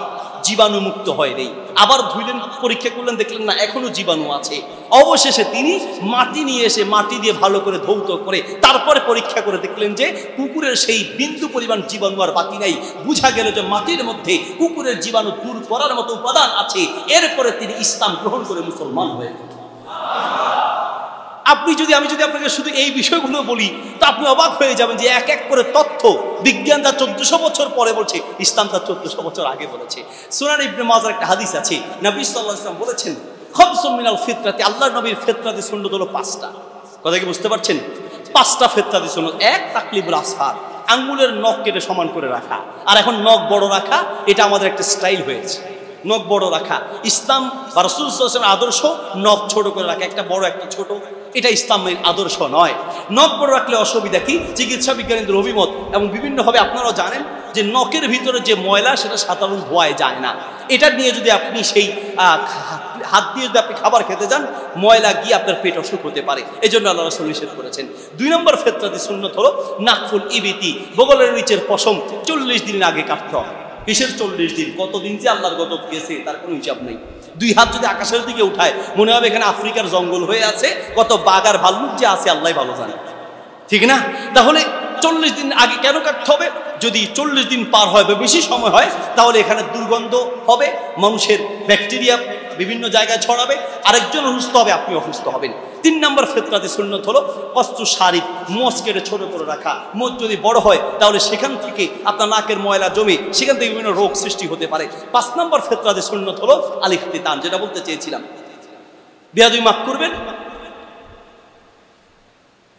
জীবাণু মুক্ত হয় নেই। আবার ধুইলেন, পরীক্ষা করলেন, দেখলেন না এখনো জীবাণু আছে। অবশেষে তিনি মাটি নিয়ে এসে মাটি দিয়ে ভালো করে ধৌত করে তারপরে পরীক্ষা করে দেখলেন যে কুকুরের সেই বিন্দু পরিমাণ জীবাণু আর বাকি নাই। বুঝা গেল যে মাটির মধ্যে কুকুরের জীবাণু দূর করার মতো উপাদান আছে। এরপরে তিনি ইসলাম গ্রহণ করে মুসলমান হয়ে গেলেন। আমি যদি আপনাকে শুধু এই বিষয়গুলো বলি, তো আপনি অবাক হয়ে যাবেন যে এক এক করে তথ্য বিজ্ঞান যা 1400 বছর পরে বলছে, ইসলাম তা 1400 বছর আগে বলেছে। সুনান ইবনে মাজার একটা হাদিস আছে, নবী সাল্লাল্লাহু আলাইহি ওয়াসাল্লাম বলেছেন খামসুম মিনাল ফিতরাতি, আল্লাহর নবীর ফিতরাতি সুন্নাত হলো 5টা। কথা কি বুঝতে পারছেন? 5টা ফিতরাতি সুন্নাত। 1, তাকলিবুল আসফার, আঙ্গুলের নখ কেটে সমান করে রাখা। আর এখন নখ বড় রাখা, এটা আমাদের একটা স্টাইল হয়েছে, নখ বড় রাখা। ইসলাম বা রাসূল সাল্লাল্লাহু আলাইহি ওয়াসাল্লামের আদর্শ নখ ছোট করে রাখা, একটা বড় একটা ছোট, এটা ইসলামের আদর্শ নয়। নখ বড় রাখলে অসুবিধা কি? চিকিৎসা বিজ্ঞানীদের অভিমত এবং বিভিন্নভাবে আপনারাও জানেন যে নখের ভিতরে যে ময়লা সেটা সাধারণ ধোয়ায় যায় না। এটা নিয়ে যদি আপনি সেই হাত দিয়ে যদি আপনি খাবার খেতে যান, ময়লা গিয়ে আপনার পেট অসুখ হতে পারে। এই জন্য আল্লাহ রাসূল নিষেধ করেছেন। 2 নম্বর ফিতরাতি সুন্নাত হলো নাকফুল ইবিতি, বগলের নিচের পশম 40 দিন আগে কাটতে হবে। কিসের 40 দিন? কতদিন যে আল্লাহর গজব গেছে তার কোনো হিসাব নেই। 2 হাত যদি আকাশের দিকে উঠায় মনে হবে এখানে আফ্রিকার জঙ্গল হয়ে আছে, কত বাঘ আর ভাল্লুক যে আছে আল্লাহ ভালো জানে, ঠিক না? তাহলে 40 দিন আগে কেন কাটতে হবে? যদি 40 দিন পার হয় বা বেশি সময় হয় তাহলে এখানে দুর্গন্ধ হবে, মানুষের ব্যাকটেরিয়া বিভিন্ন জায়গায় ছড়াবে, আরেকজন অসুস্থ হবে, আপনি অসুস্থ হবেন। 3 নম্বর ফিতরাতি সুন্নাত হলো কস্তু শারিফ, মোচ কেটে ছোট করে রাখা। মোচ যদি বড় হয় তাহলে সেখান থেকে আপনার নাকের ময়লা জমে সেখান থেকে বিভিন্ন রোগ সৃষ্টি হতে পারে। 5 নম্বর ফিতরাতি সুন্নাত হলো আল ইখতিতান, যেটা বলতে চেয়েছিলাম, বেয়াদবি মাফ করবেন।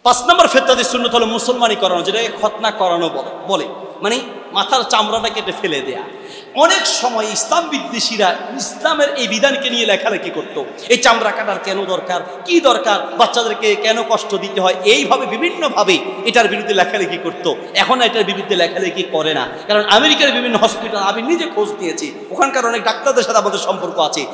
5 নম্বর ফিতরাতি সুন্নাত হলো মুসলমানি করানো, যেটাকে খতনা করানো বলে, মানে মাথার চামড়াটা কেটে ফেলে দেয়া। অনেক সময় ইসলাম বিদ্বেষীরা ইসলামের এই বিধানকে নিয়ে লেখালেখি করতো, এই চামড়া কাটার কেন দরকার, কি দরকার, বাচ্চাদেরকে কেন কষ্ট দিতে হয়, এইভাবে বিভিন্নভাবে এটার বিরুদ্ধে লেখালেখি করতো। এখন এটার বিরুদ্ধে লেখালেখি করে না, কারণ আমেরিকার বিভিন্ন হসপিটাল, আমি নিজে খোঁজ নিয়েছি, ওখানকার অনেক ডাক্তারদের সাথে আমাদের সম্পর্ক আছে।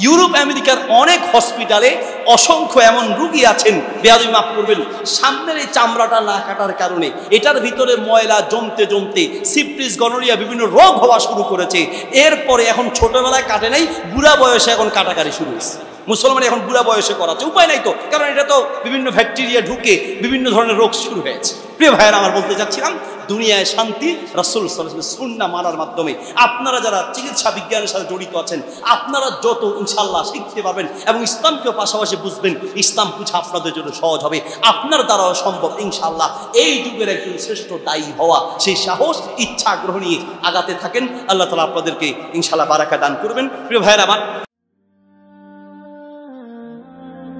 ইউরোপ আমেরিকার অনেক হসপিটালে অসংখ্য এমন রোগী আছেন, বেয়াদবি মাফ করবেন, সামনের এই চামড়াটা না কাটার কারণে এটার ভিতরে ময়লা জমতে জমতে সিফটিস, গনোরিয়া বিভিন্ন রোগ হওয়া শুরু করেছে। এরপরে এখন ছোটবেলায় কাটে নাই, বুড়া বয়সে এখন কাটাকাটি শুরু হয়েছে। মুসলমান এখন বুড়া বয়সে করাচ্ছে, উপায় নাই তো, কারণ এটা তো বিভিন্ন ব্যাকটেরিয়া ঢুকে বিভিন্ন ধরনের রোগ শুরু হয়েছে। প্রিয় ভাইয়েরা, আমার বলতে চাচ্ছিলাম দুনিয়ায় শান্তি রাসূল সাল্লাল্লাহু আলাইহি ওয়াসাল্লামের সুন্নাহ মানার মাধ্যমে। আপনারা যারা চিকিৎসা বিজ্ঞানের সাথে জড়িত আছেন, আপনারা যত ইনশাআল্লাহ শিখতে পারবেন এবং ইসলামকেও পাশাপাশি বুঝবেন, ইসলাম বুঝা আপনাদের জন্য সহজ হবে, আপনার দ্বারাও সম্ভব ইনশাআল্লাহ এই যুগের একজন শ্রেষ্ঠ দায়ী হওয়া। সেই সাহস, ইচ্ছা, আগ্রহ নিয়ে আগাতে থাকেন। আল্লাহ তাআলা আপনাদেরকে ইনশাআল্লাহ বারাকা দান করবেন। প্রিয় ভাইয়েরা আমার,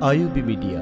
আইইউবি মিডিয়া